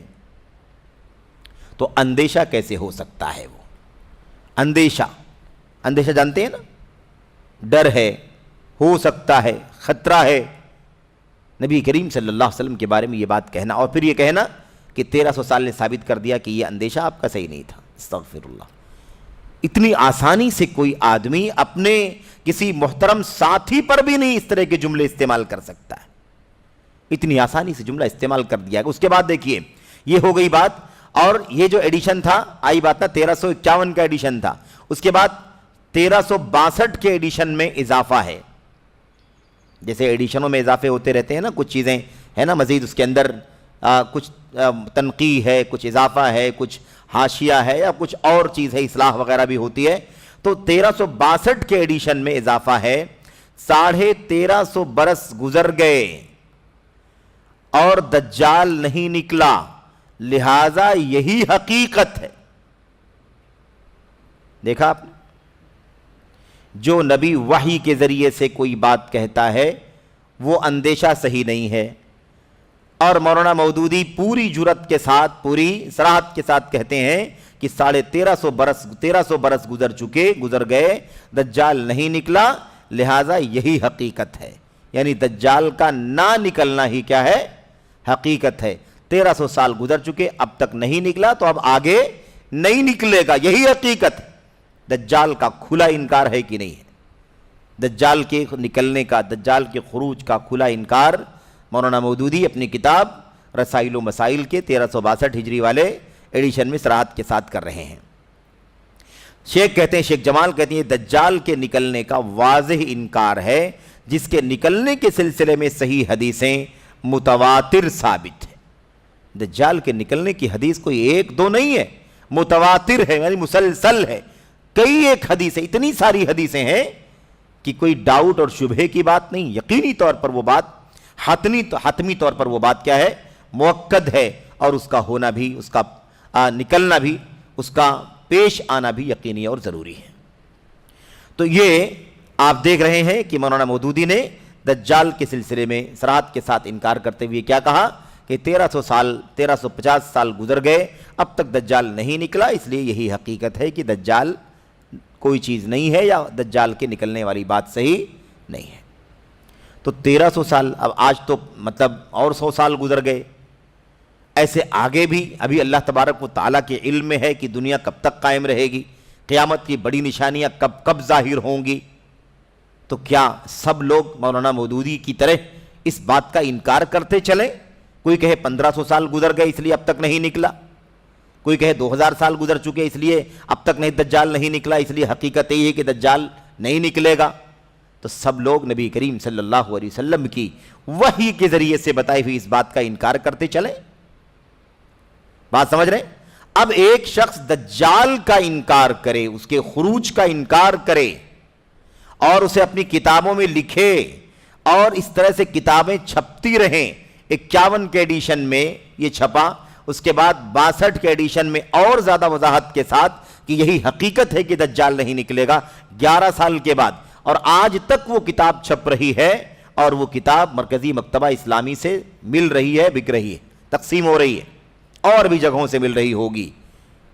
تو اندیشہ کیسے ہو سکتا ہے؟ وہ اندیشہ جانتے ہیں نا، ڈر ہے، ہو سکتا ہے، خطرہ ہے۔ نبی کریم صلی اللہ علیہ وسلم کے بارے میں یہ بات کہنا اور پھر یہ کہنا کہ 1300 سال نے ثابت کر دیا کہ یہ اندیشہ آپ کا صحیح نہیں تھا، استغفر اللہ۔ اتنی آسانی سے کوئی آدمی اپنے کسی محترم ساتھی پر بھی نہیں اس طرح کے جملے استعمال کر سکتا ہے، اتنی آسانی سے جملہ استعمال کر دیا ہے۔ اس کے بعد دیکھیے، یہ ہو گئی بات، اور یہ جو ایڈیشن تھا، آئی بات نا 1351 کا ایڈیشن تھا، اس کے بعد 1362 کے ایڈیشن میں اضافہ ہے۔ جیسے ایڈیشنوں میں اضافے ہوتے رہتے ہیں نا، کچھ چیزیں ہے نا مزید اس کے اندر کچھ تنقیح ہے، کچھ اضافہ ہے، کچھ حاشیہ ہے، یا کچھ اور چیز ہے، اصلاح وغیرہ بھی ہوتی ہے۔ تو 1362 کے ایڈیشن میں اضافہ ہے، 1350 برس گزر گئے اور دجال نہیں نکلا، لہذا یہی حقیقت ہے۔ دیکھا آپ نے، جو نبی وحی کے ذریعے سے کوئی بات کہتا ہے وہ اندیشہ صحیح نہیں ہے، اور مولانا مودودی پوری جرات کے ساتھ، پوری صراحت کے ساتھ کہتے ہیں کہ 1350 برس گزر گئے، دجال نہیں نکلا، لہذا یہی حقیقت ہے۔ یعنی دجال کا نہ نکلنا ہی کیا ہے؟ حقیقت ہے۔ 1300 سال گزر چکے، اب تک نہیں نکلا، تو اب آگے نہیں نکلے گا، یہی حقیقت ہے۔ دجال کا کھلا انکار ہے کہ نہیں ہے؟ دجال کے نکلنے کا، دجال کے خروج کا کھلا انکار مولانا مودودی اپنی کتاب رسائل و مسائل کے 1362 ہجری والے ایڈیشن میں صراحت کے ساتھ کر رہے ہیں۔ شیخ کہتے ہیں، شیخ جمال کہتے ہیں، دجال کے نکلنے کا واضح انکار ہے، جس کے نکلنے کے سلسلے میں صحیح حدیثیں متواتر ثابت ہے۔ دجال کے نکلنے کی حدیث کوئی ایک دو نہیں ہے، متواتر ہے، یعنی مسلسل ہے، کئی ایک حدیثیں، اتنی ساری حدیثیں ہیں کہ کوئی ڈاؤٹ اور شبہے کی بات نہیں، یقینی طور پر وہ بات، حتمی طور پر وہ بات کیا ہے؟ مؤکد ہے، اور اس کا ہونا بھی، اس کا نکلنا بھی، اس کا پیش آنا بھی یقینی اور ضروری ہے۔ تو یہ آپ دیکھ رہے ہیں کہ مولانا مودودی نے دجال کے سلسلے میں صراحت کے ساتھ انکار کرتے ہوئے کیا کہا کہ 1350 سال گزر گئے، اب تک دجال نہیں نکلا، اس لیے یہی حقیقت ہے کہ دجال کوئی چیز نہیں ہے، یا دجال کے نکلنے والی بات صحیح نہیں ہے۔ تو 1300 سال، اب آج تو مطلب اور 100 سال گزر گئے، ایسے آگے بھی ابھی اللہ تبارک و تعالیٰ کے علم میں ہے کہ دنیا کب تک قائم رہے گی، قیامت کی بڑی نشانیاں کب ظاہر ہوں گی۔ تو کیا سب لوگ مولانا مودودی کی طرح اس بات کا انکار کرتے چلیں؟ کوئی کہے 1500 سال گزر گئے اس لیے اب تک نہیں نکلا، کوئی کہے 2000 سال گزر چکے اس لیے اب تک نہیں دجال نہیں نکلا، اس لیے حقیقت یہ ہے کہ دجال نہیں نکلے گا۔ تو سب لوگ نبی کریم صلی اللہ علیہ وسلم کی وحی کے ذریعے سے بتائی ہوئی اس بات کا انکار کرتے چلیں۔ بات سمجھ رہے ہیں؟ اب ایک شخص دجال کا انکار کرے، اس کے خروج کا انکار کرے، اور اسے اپنی کتابوں میں لکھے، اور اس طرح سے کتابیں چھپتی رہیں، 51 کے ایڈیشن میں یہ چھپا، اس کے بعد 62 کے ایڈیشن میں اور زیادہ وضاحت کے ساتھ کہ یہی حقیقت ہے کہ دجال نہیں نکلے گا، 11 سال کے بعد، اور آج تک وہ کتاب چھپ رہی ہے، اور وہ کتاب مرکزی مکتبہ اسلامی سے مل رہی ہے، بک رہی ہے، تقسیم ہو رہی ہے، اور بھی جگہوں سے مل رہی ہوگی،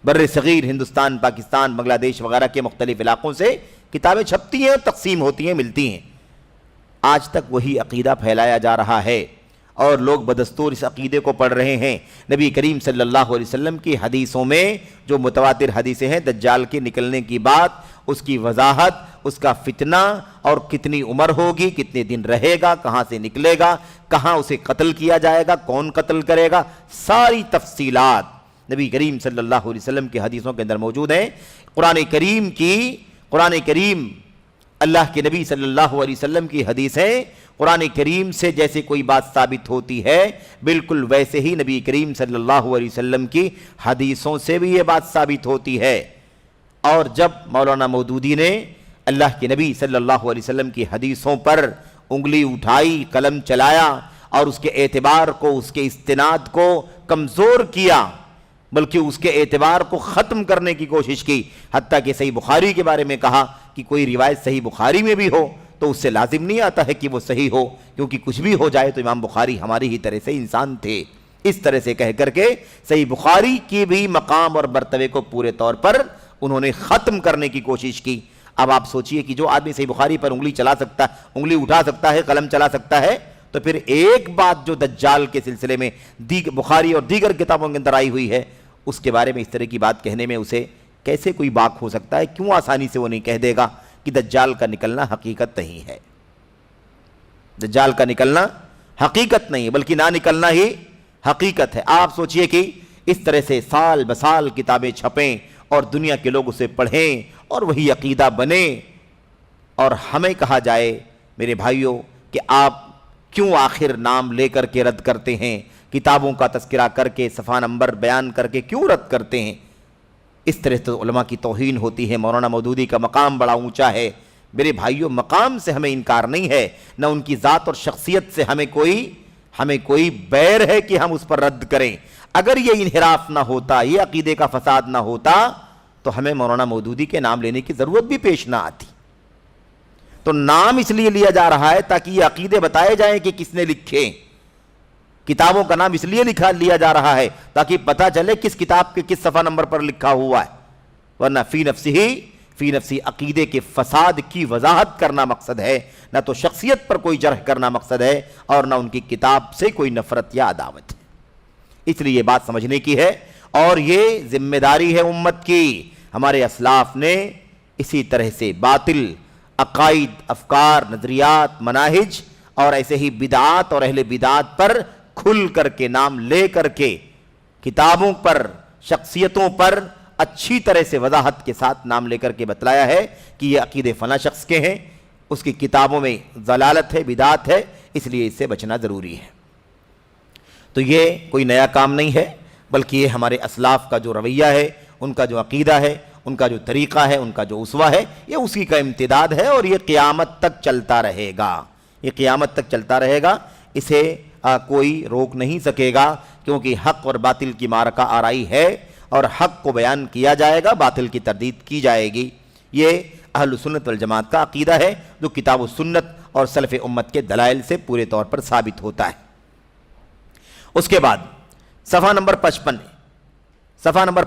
بر صغیر ہندوستان، پاکستان، بنگلہ دیش وغیرہ کے مختلف علاقوں سے کتابیں چھپتی ہیں، تقسیم ہوتی ہیں، ملتی ہیں۔ آج تک وہی عقیدہ پھیلایا جا رہا ہے، اور لوگ بدستور اس عقیدے کو پڑھ رہے ہیں۔ نبی کریم صلی اللہ علیہ وسلم کی حدیثوں میں جو متواتر حدیثیں ہیں دجال کے نکلنے کی بات، اس کی وضاحت، اس کا فتنہ، اور کتنی عمر ہوگی، کتنے دن رہے گا، کہاں سے نکلے گا، کہاں اسے قتل کیا جائے گا، کون قتل کرے گا، ساری تفصیلات نبی کریم صلی اللہ علیہ وسلم کی حدیثوں کے اندر موجود ہیں۔ قرآن کریم اللہ کے نبی صلی اللہ علیہ وسلم کی حدیثیں قرآن کریم سے جیسے کوئی بات ثابت ہوتی ہے، بالکل ویسے ہی نبی کریم صلی اللہ علیہ وسلم کی حدیثوں سے بھی یہ بات ثابت ہوتی ہے۔ اور جب مولانا مودودی نے اللہ کے نبی صلی اللہ علیہ وسلم کی حدیثوں پر انگلی اٹھائی، قلم چلایا، اور اس کے اعتبار کو، اس کے استناد کو کمزور کیا، بلکہ اس کے اعتبار کو ختم کرنے کی کوشش کی، حتیٰ کہ صحیح بخاری کے بارے میں کہا کہ کوئی روایت صحیح بخاری میں بھی ہو تو اس سے لازم نہیں آتا ہے کہ وہ صحیح ہو، کیونکہ کچھ بھی ہو جائے تو امام بخاری ہماری ہی طرح سے انسان تھے۔ اس طرح سے کہہ کر کے صحیح بخاری کی بھی مقام اور مرتبے کو پورے طور پر انہوں نے ختم کرنے کی کوشش کی۔ اب آپ سوچئے کہ جو آدمی صحیح بخاری پر انگلی چلا سکتا ہے، انگلی اٹھا سکتا ہے، قلم چلا سکتا ہے، تو پھر ایک بات جو دجال کے سلسلے میں بخاری اور دیگر کتابوں کے اندر آئی ہوئی ہے، اس کے بارے میں اس طرح کی بات کہنے میں اسے کیسے کوئی باک ہو سکتا ہے؟ کیوں آسانی سے وہ نہیں کہہ دے گا کہ دجال کا نکلنا حقیقت نہیں ہے؟ دجال کا نکلنا حقیقت نہیں ہے، بلکہ نہ نکلنا ہی حقیقت ہے۔ آپ سوچئے کہ اس طرح سے سال بسال کتابیں چھپیں اور دنیا کے لوگ اسے پڑھیں اور وہی عقیدہ بنے، اور ہمیں کہا جائے میرے بھائیوں کہ آپ کیوں آخر نام لے کر کے رد کرتے ہیں، کتابوں کا تذکرہ کر کے صفحہ نمبر بیان کر کے کیوں رد کرتے ہیں؟ اس طرح تو علماء کی توہین ہوتی ہے۔ مولانا مودودی کا مقام بڑا اونچا ہے میرے بھائیوں، مقام سے ہمیں انکار نہیں ہے، نہ ان کی ذات اور شخصیت سے ہمیں کوئی بیر ہے کہ ہم اس پر رد کریں۔ اگر یہ انحراف نہ ہوتا، یہ عقیدے کا فساد نہ ہوتا، تو ہمیں مولانا مودودی کے نام لینے کی ضرورت بھی پیش نہ آتی۔ تو نام اس لیے لیا جا رہا ہے تاکہ یہ عقیدے بتائے جائیں کہ کس نے لکھے، کتابوں کا نام اس لیے لیا جا رہا ہے تاکہ پتہ چلے کس کتاب کے کس صفحہ نمبر پر لکھا ہوا ہے، ورنہ فی نفسی عقیدے کے فساد کی وضاحت کرنا مقصد ہے، نہ تو شخصیت پر کوئی جرح کرنا مقصد ہے، اور نہ ان کی کتاب سے کوئی نفرت یا عداوت ہے۔ اس لیے یہ بات سمجھنے کی ہے، اور یہ ذمہ داری ہے امت کی۔ ہمارے اسلاف نے اسی طرح سے باطل عقائد، افکار، نظریات، مناہج اور ایسے ہی بدعات اور اہل بدعات پر کھل کر کے نام لے کر کے کتابوں پر، شخصیتوں پر اچھی طرح سے وضاحت کے ساتھ نام لے کر کے بتلایا ہے کہ یہ عقیدے فلاں شخص کے ہیں، اس کی کتابوں میں ضلالت ہے، بدعات ہے، اس لیے اس سے بچنا ضروری ہے۔ تو یہ کوئی نیا کام نہیں ہے، بلکہ یہ ہمارے اسلاف کا جو رویہ ہے، ان کا جو عقیدہ ہے، ان کا جو طریقہ ہے، ان کا جو اسوہ ہے، یہ اسی کا امتداد ہے، اور یہ قیامت تک چلتا رہے گا۔ یہ قیامت تک چلتا رہے گا، اسے کوئی روک نہیں سکے گا، کیونکہ حق اور باطل کی معرکہ آرائی ہے، اور حق کو بیان کیا جائے گا، باطل کی تردید کی جائے گی۔ یہ اہل سنت والجماعت کا عقیدہ ہے، جو کتاب و سنت اور سلف امت کے دلائل سے پورے طور پر ثابت ہوتا ہے۔ اس کے بعد صفحہ نمبر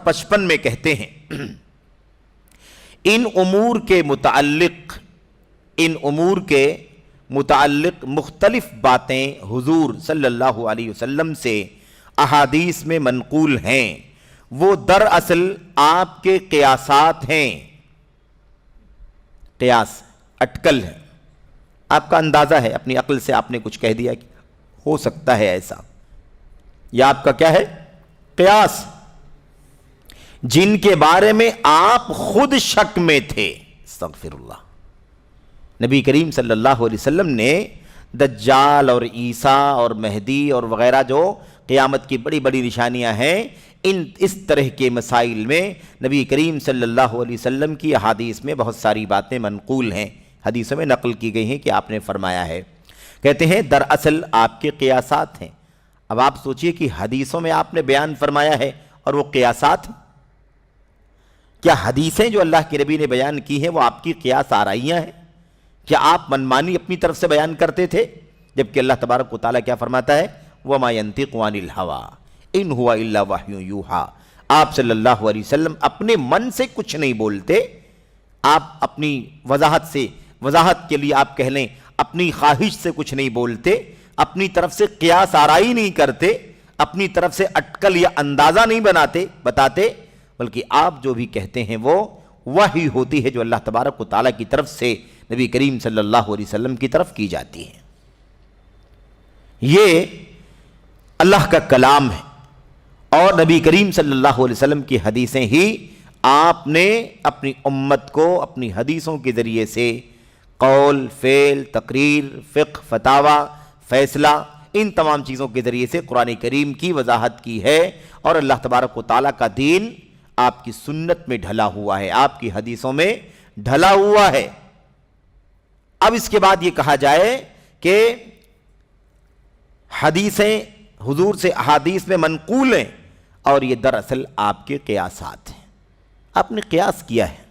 55 میں کہتے ہیں ان امور کے متعلق مختلف باتیں حضور صلی اللہ علیہ وسلم سے احادیث میں منقول ہیں، وہ دراصل آپ کے قیاسات ہیں۔ قیاس اٹکل ہے، آپ کا اندازہ ہے، اپنی عقل سے آپ نے کچھ کہہ دیا کہ ہو سکتا ہے ایسا، یا آپ کا کیا ہے؟ قیاس، جن کے بارے میں آپ خود شک میں تھے۔ استغفر اللہ۔ نبی کریم صلی اللہ علیہ وسلم نے دجال اور عیسیٰ اور مہدی اور وغیرہ جو قیامت کی بڑی بڑی نشانیاں ہیں، اس طرح کے مسائل میں نبی کریم صلی اللہ علیہ وسلم کی احادیث میں بہت ساری باتیں منقول ہیں، حدیثوں میں نقل کی گئی ہیں کہ آپ نے فرمایا ہے۔ کہتے ہیں دراصل آپ کے قیاسات ہیں۔ اب آپ سوچئے کہ حدیثوں میں آپ نے بیان فرمایا ہے اور وہ قیاسات ہیں۔ کیا حدیثیں جو اللہ کے نبی نے بیان کی ہیں وہ آپ کی قیاس آرائیاں ہیں؟ کیا آپ منمانی اپنی طرف سے بیان کرتے تھے؟ جبکہ اللہ تبارک و تعالیٰ کیا فرماتا ہے؟ وَمَا يَنْطِقُ عَنِ الْهَوَىٰ إِنْ هُوَ إِلَّا وَحْيٌ يُوحَىٰ۔ آپ صلی اللہ علیہ وسلم اپنے من سے کچھ نہیں بولتے، آپ اپنی وضاحت کے لیے آپ کہہ لیں اپنی خواہش سے کچھ نہیں بولتے، اپنی طرف سے قیاس آرائی نہیں کرتے، اپنی طرف سے اٹکل یا اندازہ نہیں بتاتے، بلکہ آپ جو بھی کہتے ہیں وہ وحی ہوتی ہے جو اللہ تبارک و تعالیٰ کی طرف سے نبی کریم صلی اللہ علیہ وسلم کی طرف کی جاتی ہے۔ یہ اللہ کا کلام ہے، اور نبی کریم صلی اللہ علیہ وسلم کی حدیثیں ہی آپ نے اپنی امت کو اپنی حدیثوں کے ذریعے سے قول، فعل، تقریر، فقہ، فتاوی، فیصلہ، ان تمام چیزوں کے ذریعے سے قرآن کریم کی وضاحت کی ہے، اور اللہ تبارک و تعالیٰ کا دین آپ کی سنت میں ڈھلا ہوا ہے، آپ کی حدیثوں میں ڈھلا ہوا ہے۔ اب اس کے بعد یہ کہا جائے کہ حدیثیں حضور سے احادیث میں منقول ہیں اور یہ دراصل آپ کے قیاسات ہیں. آپ نے قیاس کیا ہے.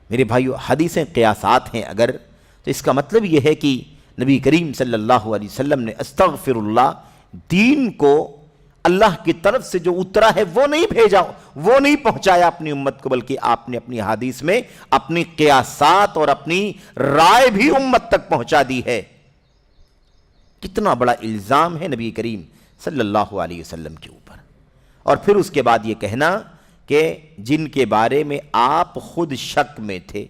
میرے بھائیو، حدیثیں قیاسات ہیں اگر، تو اس کا مطلب یہ ہے کہ نبی کریم صلی اللہ علیہ وسلم نے استغفر اللہ دین کو اللہ کی طرف سے جو اترا ہے وہ نہیں بھیجا، وہ نہیں پہنچایا اپنی امت کو، بلکہ آپ نے اپنی حدیث میں اپنی قیاسات اور اپنی رائے بھی امت تک پہنچا دی ہے. کتنا بڑا الزام ہے نبی کریم صلی اللہ علیہ وسلم کے اوپر. اور پھر اس کے بعد یہ کہنا کہ جن کے بارے میں آپ خود شک میں تھے،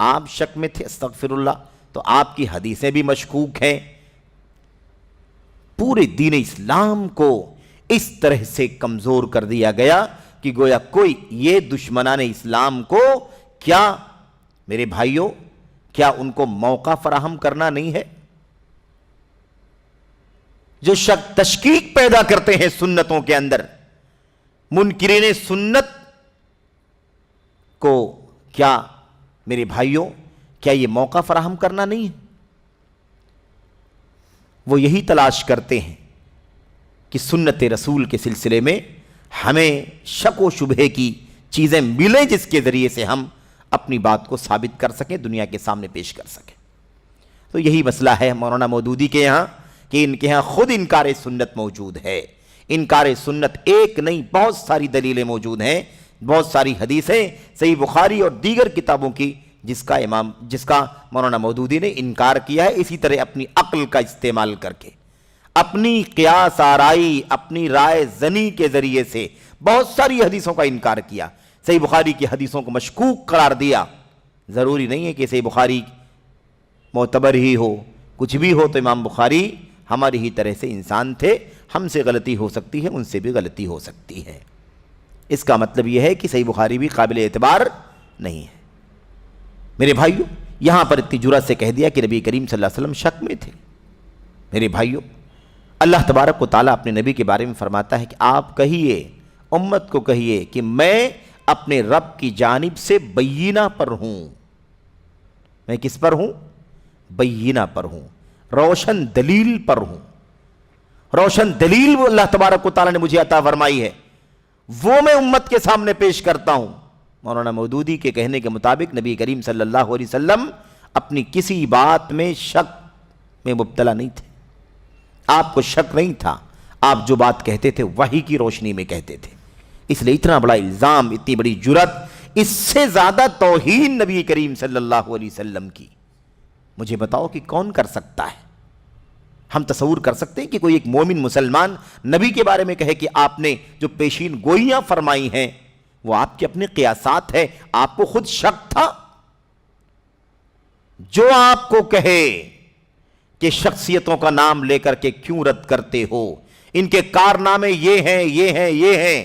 آپ شک میں تھے استغفر اللہ، تو آپ کی حدیثیں بھی مشکوک ہیں. پورے دین اسلام کو اس طرح سے کمزور کر دیا گیا کہ گویا کوئی یہ دشمنان اسلام کو کیا میرے بھائیوں، کیا ان کو موقع فراہم کرنا نہیں ہے؟ جو شک تشکیک پیدا کرتے ہیں سنتوں کے اندر، منکرین سنت کو کیا میرے بھائیوں، کیا یہ موقع فراہم کرنا نہیں ہے؟ وہ یہی تلاش کرتے ہیں کہ سنت رسول کے سلسلے میں ہمیں شک و شبہے کی چیزیں ملیں جس کے ذریعے سے ہم اپنی بات کو ثابت کر سکیں، دنیا کے سامنے پیش کر سکیں. تو یہی مسئلہ ہے مولانا مودودی کے یہاں کہ ان کے ہاں خود انکار سنت موجود ہے. انکار سنت ایک نہیں، بہت ساری دلیلیں موجود ہیں، بہت ساری حدیثیں صحیح بخاری اور دیگر کتابوں کی جس کا مولانا مودودی نے انکار کیا ہے. اسی طرح اپنی عقل کا استعمال کر کے، اپنی قیاس آرائی، اپنی رائے زنی کے ذریعے سے بہت ساری حدیثوں کا انکار کیا. صحیح بخاری کی حدیثوں کو مشکوک قرار دیا. ضروری نہیں ہے کہ صحیح بخاری معتبر ہی ہو، کچھ بھی ہو تو امام بخاری ہماری ہی طرح سے انسان تھے، ہم سے غلطی ہو سکتی ہے، ان سے بھی غلطی ہو سکتی ہے. اس کا مطلب یہ ہے کہ صحیح بخاری بھی قابل اعتبار نہیں ہے. میرے بھائیو، یہاں پر اتنی جرأت سے کہہ دیا کہ نبی کریم صلی اللہ علیہ وسلم شک میں تھے. میرے بھائیو، اللہ تبارک و تعالیٰ اپنے نبی کے بارے میں فرماتا ہے کہ آپ کہیے، امت کو کہیے کہ میں اپنے رب کی جانب سے بینہ پر ہوں. میں کس پر ہوں؟ بینہ پر ہوں، روشن دلیل پر ہوں. روشن دلیل وہ اللہ تبارک و تعالیٰ نے مجھے عطا فرمائی ہے، وہ میں امت کے سامنے پیش کرتا ہوں. مولانا مودودی کے کہنے کے مطابق نبی کریم صلی اللہ علیہ وسلم اپنی کسی بات میں شک میں مبتلا نہیں تھے. آپ کو شک نہیں تھا، آپ جو بات کہتے تھے وحی کی روشنی میں کہتے تھے. اس لیے اتنا بڑا الزام، اتنی بڑی جرأت، اس سے زیادہ توہین نبی کریم صلی اللہ علیہ وسلم کی مجھے بتاؤ کہ کون کر سکتا ہے؟ ہم تصور کر سکتے ہیں کہ کوئی ایک مومن مسلمان نبی کے بارے میں کہے کہ آپ نے جو پیشین گوئیاں فرمائی ہیں وہ آپ کے اپنے قیاسات ہے، آپ کو خود شک تھا؟ جو آپ کو کہے کہ شخصیتوں کا نام لے کر کے کیوں رد کرتے ہو، ان کے کارنامے یہ ہیں، یہ ہیں، یہ ہیں،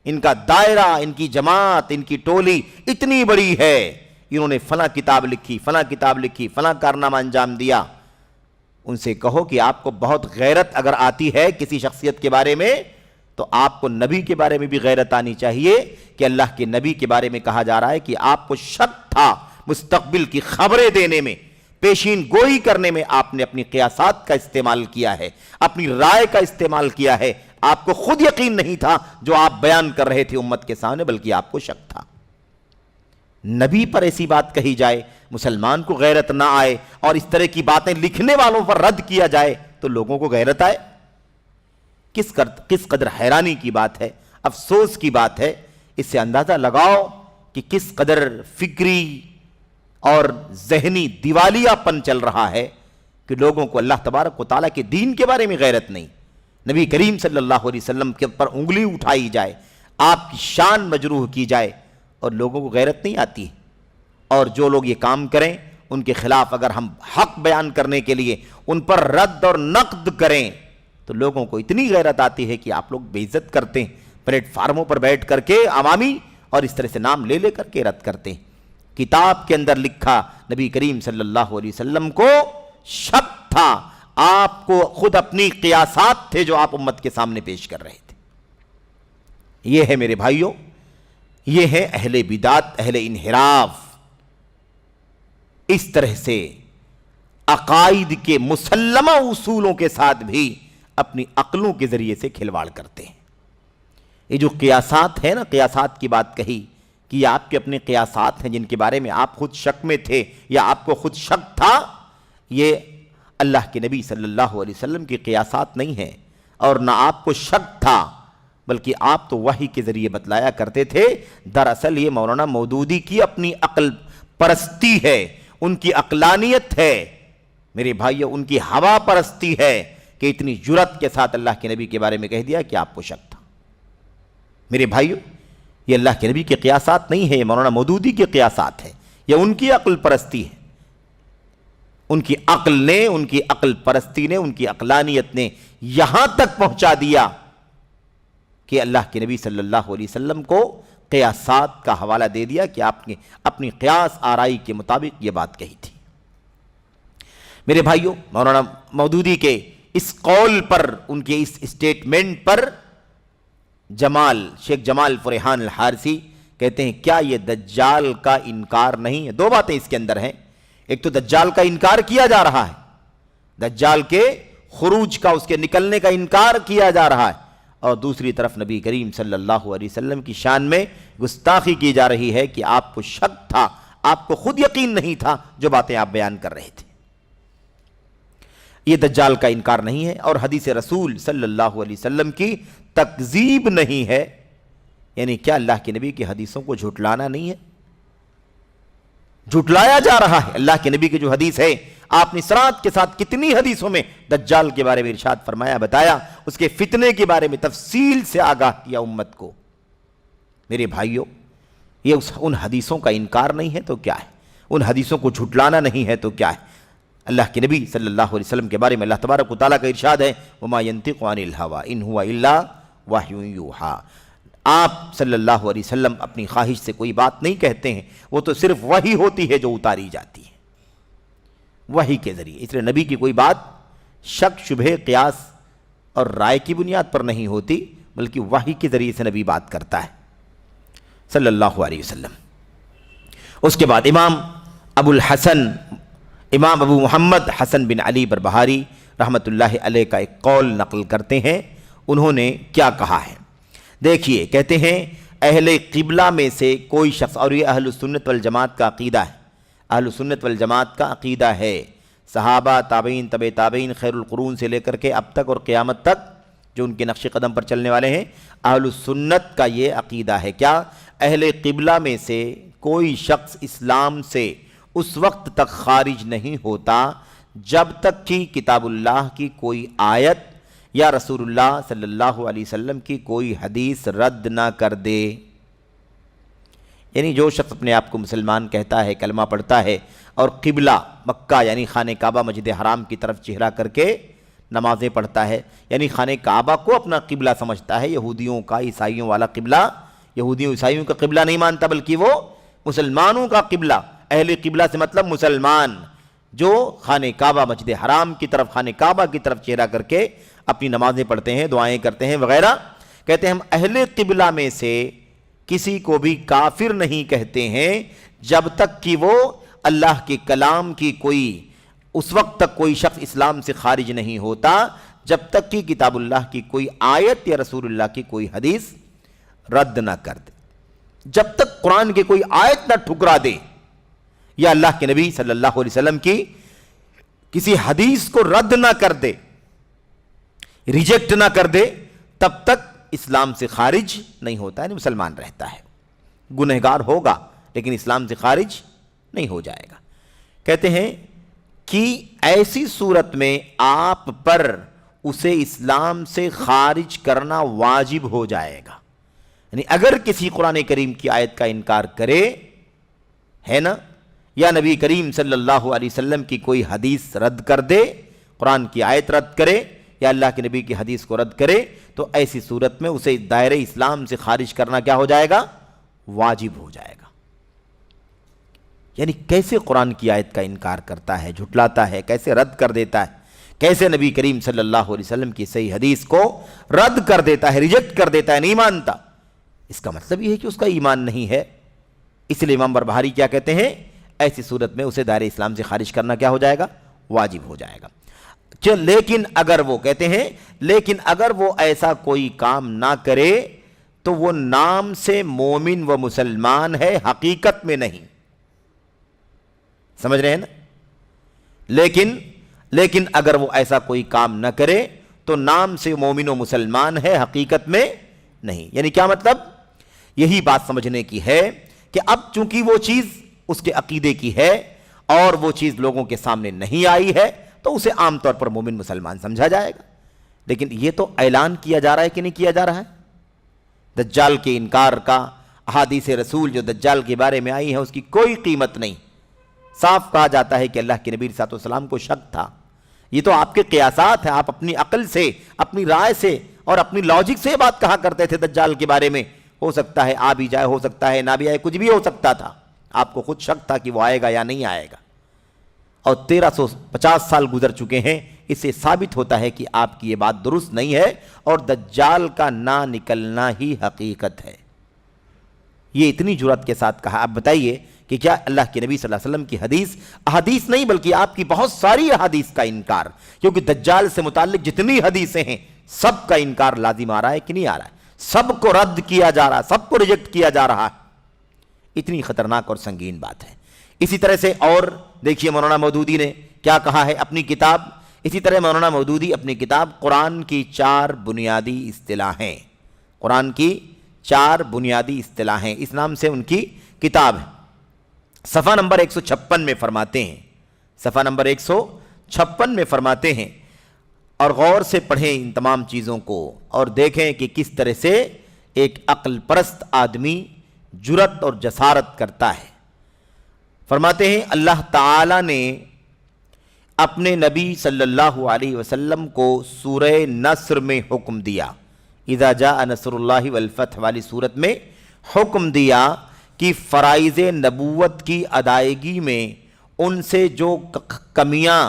ان کا دائرہ، ان کی جماعت، ان کی ٹولی اتنی بڑی ہے، انہوں نے فلاں کتاب لکھی، فلاں کتاب لکھی، فلاں کارنامہ انجام دیا. ان سے کہو کہ آپ کو بہت غیرت اگر آتی ہے کسی شخصیت کے بارے میں تو آپ کو نبی کے بارے میں بھی غیرت آنی چاہیے کہ اللہ کے نبی کے بارے میں کہا جا رہا ہے کہ آپ کو شک تھا مستقبل کی خبریں دینے میں، پیشین گوئی کرنے میں آپ نے اپنی قیاسات کا استعمال کیا ہے، اپنی رائے کا استعمال کیا ہے. آپ کو خود یقین نہیں تھا جو آپ بیان کر رہے تھے امت کے سامنے، بلکہ آپ کو شک تھا. نبی پر ایسی بات کہی جائے، مسلمان کو غیرت نہ آئے اور اس طرح کی باتیں لکھنے والوں پر رد کیا جائے تو لوگوں کو غیرت آئے. کس قدر حیرانی کی بات ہے، افسوس کی بات ہے. اس سے اندازہ لگاؤ کہ کس قدر فکری اور ذہنی دیوالیہ پن چل رہا ہے کہ لوگوں کو اللہ تبارک و تعالیٰ کے دین کے بارے میں غیرت نہیں. نبی کریم صلی اللہ علیہ وسلم کے پر انگلی اٹھائی جائے، آپ کی شان مجروح کی جائے اور لوگوں کو غیرت نہیں آتی. اور جو لوگ یہ کام کریں ان کے خلاف اگر ہم حق بیان کرنے کے لیے ان پر رد اور نقد کریں تو لوگوں کو اتنی غیرت آتی ہے کہ آپ لوگ بے عزت کرتے ہیں، پلیٹ فارموں پر بیٹھ کر کے عوامی اور اس طرح سے نام لے لے کر کے رد کرتے ہیں. کتاب کے اندر لکھا نبی کریم صلی اللہ علیہ وسلم کو شک تھا، آپ کو خود اپنی قیاسات تھے جو آپ امت کے سامنے پیش کر رہے تھے. یہ ہے میرے بھائیوں، یہ ہے اہل بدعت، اہل انحراف. اس طرح سے عقائد کے مسلمہ اصولوں کے ساتھ بھی اپنی عقلوں کے ذریعے سے کھلواڑ کرتے ہیں۔ یہ جو قیاسات ہے نا، قیاسات کی بات کہی کہ یہ آپ کے اپنے قیاسات ہیں جن کے بارے میں آپ خود شک میں تھے یا آپ کو خود شک تھا، یہ اللہ کے نبی صلی اللہ علیہ وسلم کی قیاسات نہیں ہیں، اور نہ آپ کو شک تھا بلکہ آپ تو وحی کے ذریعے بتلایا کرتے تھے۔ دراصل یہ مولانا مودودی کی اپنی عقل پرستی ہے، ان کی عقلانیت ہے میرے بھائیو، ان کی ہوا پرستی ہے کہ اتنی جرات کے ساتھ اللہ کے نبی کے بارے میں کہہ دیا کہ آپ کو شک تھا۔ میرے بھائیو، یہ اللہ کے نبی کے قیاسات نہیں ہے، یہ مولانا مودودی کے قیاسات ہیں، یہ ان کی عقل پرستی ہے۔ ان کی عقل نے، ان کی عقل پرستی نے، ان کی عقلانیت نے یہاں تک پہنچا دیا کہ اللہ کے نبی صلی اللہ علیہ وسلم کو قیاسات کا حوالہ دے دیا کہ آپ نے اپنی قیاس آرائی کے مطابق یہ بات کہی تھی۔ میرے بھائیوں، مولانا مودودی کے اس قول پر، ان کے اس اسٹیٹمنٹ پر شیخ جمال فریحان الحارثی کہتے ہیں کیا یہ دجال کا انکار نہیں ہے؟ دو باتیں اس کے اندر ہیں، ایک تو دجال کا انکار کیا جا رہا ہے، دجال کے خروج کا، اس کے نکلنے کا انکار کیا جا رہا ہے، اور دوسری طرف نبی کریم صلی اللہ علیہ وسلم کی شان میں گستاخی کی جا رہی ہے کہ آپ کو شک تھا، آپ کو خود یقین نہیں تھا جو باتیں آپ بیان کر رہے تھے۔ یہ دجال کا انکار نہیں ہے اور حدیث رسول صلی اللہ علیہ وسلم کی تکذیب نہیں ہے، یعنی کیا اللہ کے نبی کی حدیثوں کو جھٹلانا نہیں ہے؟ جھٹلایا جا رہا ہے اللہ کے نبی کی جو حدیث ہے۔ آپ نے سرات کے ساتھ کتنی حدیثوں میں دجال کے بارے میں ارشاد فرمایا، بتایا، اس کے فتنے کے بارے میں تفصیل سے آگاہ کیا امت کو۔ میرے بھائیوں، یہ ان حدیثوں کا انکار نہیں ہے تو کیا ہے؟ ان حدیثوں کو جھٹلانا نہیں ہے تو کیا ہے؟ اللہ کے نبی صلی اللہ علیہ وسلم کے بارے میں اللہ تبارک و تعالیٰ کا ارشاد ہے، وَمَا يَنْطِقُ عَنِ الْهَوَىٰ إِنْ هُوَ إِلَّا وَحْيٌ يُوحَىٰ۔ آپ صلی اللہ علیہ وسلم اپنی خواہش سے کوئی بات نہیں کہتے ہیں، وہ تو صرف وحی ہوتی ہے جو اتاری جاتی ہے وحی کے ذریعے۔ اس لیے نبی کی کوئی بات شک، شبہ، قیاس اور رائے کی بنیاد پر نہیں ہوتی، بلکہ وحی کے ذریعے سے نبی بات کرتا ہے صلی اللہ علیہ وسلم۔ اس کے بعد امام ابو محمد حسن بن علی بربہاری رحمۃ اللہ علیہ کا ایک قول نقل کرتے ہیں، انہوں نے کیا کہا ہے دیکھیے، کہتے ہیں اہل قبلہ میں سے کوئی شخص، اور یہ اہل سنت والجماعت کا عقیدہ ہے، اہل سنت والجماعت کا عقیدہ ہے، صحابہ، تابعین، تبع تابعین، خیر القرون سے لے کر کے اب تک اور قیامت تک جو ان کے نقش قدم پر چلنے والے ہیں، اہل سنت کا یہ عقیدہ ہے کیا؟ اہل قبلہ میں سے کوئی شخص اسلام سے اس وقت تک خارج نہیں ہوتا جب تک کہ کتاب اللہ کی کوئی آیت یا رسول اللہ صلی اللہ علیہ وسلم کی کوئی حدیث رد نہ کر دے۔ یعنی جو شخص اپنے آپ کو مسلمان کہتا ہے، کلمہ پڑھتا ہے اور قبلہ مکہ یعنی خانہ کعبہ مسجد حرام کی طرف چہرہ کر کے نمازیں پڑھتا ہے، یعنی خانہ کعبہ کو اپنا قبلہ سمجھتا ہے، یہودیوں کا، عیسائیوں والا قبلہ، یہودیوں عیسائیوں کا قبلہ نہیں مانتا بلکہ وہ مسلمانوں کا قبلہ، اہل قبلہ سے مطلب مسلمان جو خانہ کعبہ مسجد حرام کی طرف، خانہ کعبہ کی طرف چہرہ کر کے اپنی نمازیں پڑھتے ہیں، دعائیں کرتے ہیں وغیرہ، کہتے ہیں ہم اہل قبلہ میں سے کسی کو بھی کافر نہیں کہتے ہیں جب تک کہ وہ اللہ کے کلام کی کوئی، اس وقت تک کوئی شخص اسلام سے خارج نہیں ہوتا جب تک کہ کتاب اللہ کی کوئی آیت یا رسول اللہ کی کوئی حدیث رد نہ کر دے، جب تک قرآن کی کوئی آیت نہ ٹھکرا دے یا اللہ کے نبی صلی اللہ علیہ وسلم کی کسی حدیث کو رد نہ کر دے، ریجیکٹ نہ کر دے، تب تک اسلام سے خارج نہیں ہوتا، یعنی مسلمان رہتا ہے، گنہگار ہوگا لیکن اسلام سے خارج نہیں ہو جائے گا۔ کہتے ہیں کہ ایسی صورت میں آپ پر اسے اسلام سے خارج کرنا واجب ہو جائے گا، یعنی اگر کسی قرآن کریم کی آیت کا انکار کرے ہے نا، یا نبی کریم صلی اللہ علیہ وسلم کی کوئی حدیث رد کر دے، قرآن کی آیت رد کرے یا اللہ کے نبی کی حدیث کو رد کرے، تو ایسی صورت میں اسے دائرہ اسلام سے خارج کرنا کیا ہو جائے گا؟ واجب ہو جائے گا۔ یعنی کیسے قرآن کی آیت کا انکار کرتا ہے، جھٹلاتا ہے، کیسے رد کر دیتا ہے، کیسے نبی کریم صلی اللہ علیہ وسلم کی صحیح حدیث کو رد کر دیتا ہے، ریجیکٹ کر دیتا ہے، نہیں مانتا، اس کا مطلب یہ ہے کہ اس کا ایمان نہیں ہے۔ اس لیے امام بربہاری کیا کہتے ہیں؟ ایسی صورت میں اسے دائرہ اسلام سے خارج کرنا کیا ہو جائے گا؟ واجب ہو جائے گا۔ لیکن اگر وہ کہتے ہیں لیکن اگر وہ ایسا کوئی کام نہ کرے تو وہ نام سے مومن و مسلمان ہے، حقیقت میں نہیں۔ سمجھ رہے ہیں نا؟ لیکن اگر وہ ایسا کوئی کام نہ کرے تو نام سے مومن و مسلمان ہے، حقیقت میں نہیں۔ یعنی کیا مطلب؟ یہی بات سمجھنے کی ہے کہ اب چونکہ وہ چیز اس کے عقیدے کی ہے اور وہ چیز لوگوں کے سامنے نہیں آئی ہے تو اسے عام طور پر مومن مسلمان سمجھا جائے گا۔ لیکن یہ تو اعلان کیا جا رہا ہے کہ نہیں کیا جا رہا ہے؟ دجال کے انکار کا، احادیث رسول جو دجال کے بارے میں آئی ہیں اس کی کوئی قیمت نہیں۔ صاف کہا جاتا ہے کہ اللہ کے نبی صلی اللہ علیہ وسلم کو شک تھا۔ یہ تو آپ کے قیاسات ہیں، آپ اپنی عقل سے، اپنی رائے سے اور اپنی لاجک سے بات کہا کرتے تھے دجال کے بارے میں۔ ہو سکتا ہے آ بھی جائے، ہو سکتا ہے نہ بھی آئے، کچھ بھی ہو سکتا تھا۔ آپ کو خود شک تھا کہ وہ آئے گا یا نہیں آئے گا، اور 1350 سال گزر چکے ہیں۔ اس سے ثابت ہوتا ہے کہ آپ کی یہ بات درست نہیں ہے اور دجال کا نہ نکلنا ہی حقیقت ہے۔ یہ اتنی جرأت کے ساتھ کہا۔ آپ بتائیے کہ کیا اللہ کے نبی صلی اللہ علیہ وسلم کی احادیث نہیں بلکہ آپ کی بہت ساری احادیث کا انکار، کیونکہ دجال سے متعلق جتنی حدیثیں ہیں سب کا انکار لازم آ رہا ہے کہ نہیں آ رہا ہے؟ سب کو رد کیا جا رہا ہے، سب کو ریجیکٹ کیا جا رہا ہے۔ اتنی خطرناک اور سنگین بات ہے۔ اسی طرح سے اور دیکھیے مولانا مودودی نے کیا کہا ہے اپنی کتاب، اسی طرح مولانا مودودی اپنی کتاب قرآن کی 4 بنیادی اصطلاحیں، قرآن کی 4 بنیادی اصطلاحیں، اس نام سے ان کی کتاب ہے۔ صفحہ نمبر 156 میں فرماتے ہیں، صفحہ نمبر 156 میں فرماتے ہیں، اور غور سے پڑھیں ان تمام چیزوں کو اور دیکھیں کہ کس طرح سے ایک عقل پرست آدمی جرأت اور جسارت کرتا ہے۔ فرماتے ہیں اللہ تعالی نے اپنے نبی صلی اللہ علیہ وسلم کو سورہ نصر میں حکم دیا، اذا جاء نصر اللہ والفتح والی صورت میں حکم دیا کہ فرائض نبوت کی ادائیگی میں ان سے جو کمیاں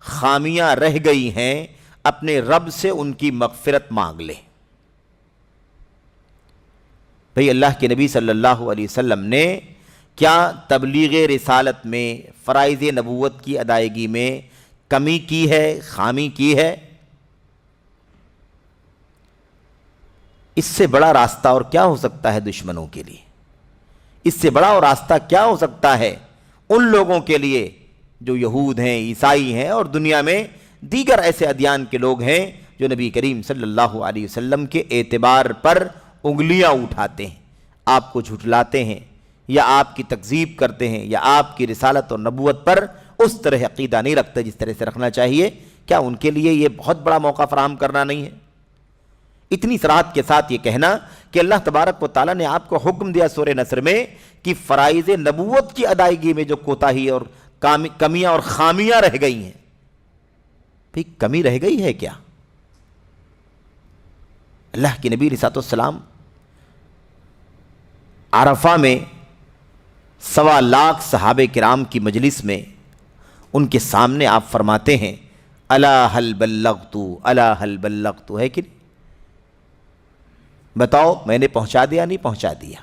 خامیاں رہ گئی ہیں اپنے رب سے ان کی مغفرت مانگ لے۔ بھئی اللہ کے نبی صلی اللہ علیہ وسلم نے کیا تبلیغ رسالت میں فرائض نبوت کی ادائیگی میں کمی کی ہے، خامی کی ہے؟ اس سے بڑا راستہ اور کیا ہو سکتا ہے دشمنوں کے لیے؟ اس سے بڑا اور راستہ کیا ہو سکتا ہے ان لوگوں کے لیے جو یہود ہیں، عیسائی ہیں اور دنیا میں دیگر ایسے ادیان کے لوگ ہیں جو نبی کریم صلی اللہ علیہ وسلم کے اعتبار پر انگلیاں اٹھاتے ہیں، آپ کو جھٹلاتے ہیں یا آپ کی تکذیب کرتے ہیں یا آپ کی رسالت اور نبوت پر اس طرح عقیدہ نہیں رکھتے جس طرح سے رکھنا چاہیے؟ کیا ان کے لیے یہ بہت بڑا موقع فراہم کرنا نہیں ہے؟ اتنی صراحت کے ساتھ یہ کہنا کہ اللہ تبارک و تعالیٰ نے آپ کو حکم دیا سورہ نصر میں کہ فرائض نبوت کی ادائیگی میں جو کوتاہی اور کمیاں اور خامیاں رہ گئی ہیں، بھئی کمی رہ گئی ہے کیا؟ اللہ کے نبی علیہ السلام عرفہ میں 1.25 لاکھ صحابہ کرام کی مجلس میں ان کے سامنے آپ فرماتے ہیں الا هل بلغت، الا هل بلغت، ہے کہ نہیں؟ بتاؤ میں نے پہنچا دیا نہیں پہنچا دیا؟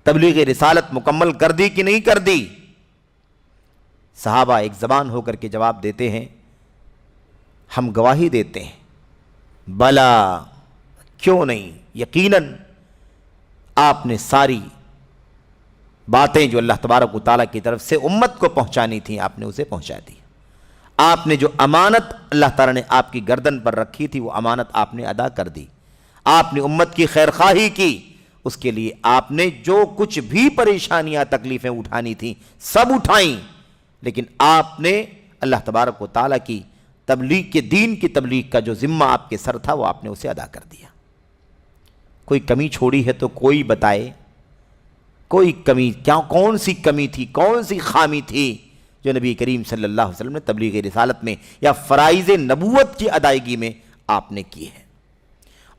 تبلیغ رسالت مکمل کر دی کہ نہیں کر دی؟ صحابہ ایک زبان ہو کر کے جواب دیتے ہیں، ہم گواہی دیتے ہیں بلا، کیوں نہیں، یقیناً آپ نے ساری باتیں جو اللہ تبارک و تعالیٰ کی طرف سے امت کو پہنچانی تھیں آپ نے اسے پہنچا دی۔ آپ نے جو امانت اللہ تعالیٰ نے آپ کی گردن پر رکھی تھی وہ امانت آپ نے ادا کر دی۔ آپ نے امت کی خیر خواہی کی، اس کے لیے آپ نے جو کچھ بھی پریشانیاں تکلیفیں اٹھانی تھیں سب اٹھائیں، لیکن آپ نے اللہ تبارک و تعالیٰ کی تبلیغ کے دین کی تبلیغ کا جو ذمہ آپ کے سر تھا وہ آپ نے اسے ادا کر دیا۔ کوئی کمی چھوڑی ہے تو کوئی بتائے، کوئی کمی کیا؟ کون سی کمی تھی، کون سی خامی تھی جو نبی کریم صلی اللہ علیہ وسلم نے تبلیغ رسالت میں یا فرائض نبوت کی ادائیگی میں آپ نے کی ہے،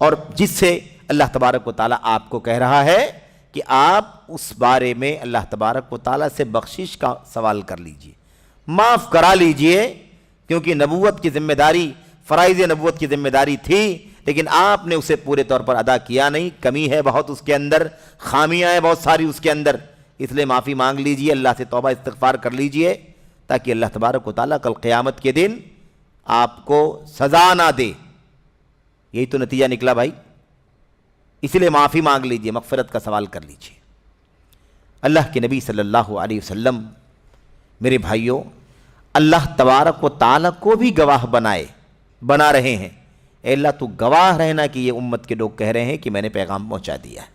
اور جس سے اللہ تبارک و تعالیٰ آپ کو کہہ رہا ہے کہ آپ اس بارے میں اللہ تبارک و تعالیٰ سے بخشش کا سوال کر لیجئے، معاف کرا لیجئے، کیونکہ نبوت کی ذمہ داری، فرائض نبوت کی ذمہ داری تھی لیکن آپ نے اسے پورے طور پر ادا کیا نہیں، کمی ہے بہت اس کے اندر، خامیاں ہیں بہت ساری اس کے اندر، اس لیے معافی مانگ لیجئے، اللہ سے توبہ استغفار کر لیجئے، تاکہ اللہ تبارک و تعالیٰ کل قیامت کے دن آپ کو سزا نہ دے۔ یہی تو نتیجہ نکلا بھائی، اسی لیے معافی مانگ لیجئے، مغفرت کا سوال کر لیجئے۔ اللہ کے نبی صلی اللہ علیہ وسلم میرے بھائیوں اللہ تبارک و تعالیٰ کو بھی گواہ بنا رہے ہیں۔ اے اللہ تو گواہ رہنا کہ یہ امت کے لوگ کہہ رہے ہیں کہ میں نے پیغام پہنچا دیا ہے۔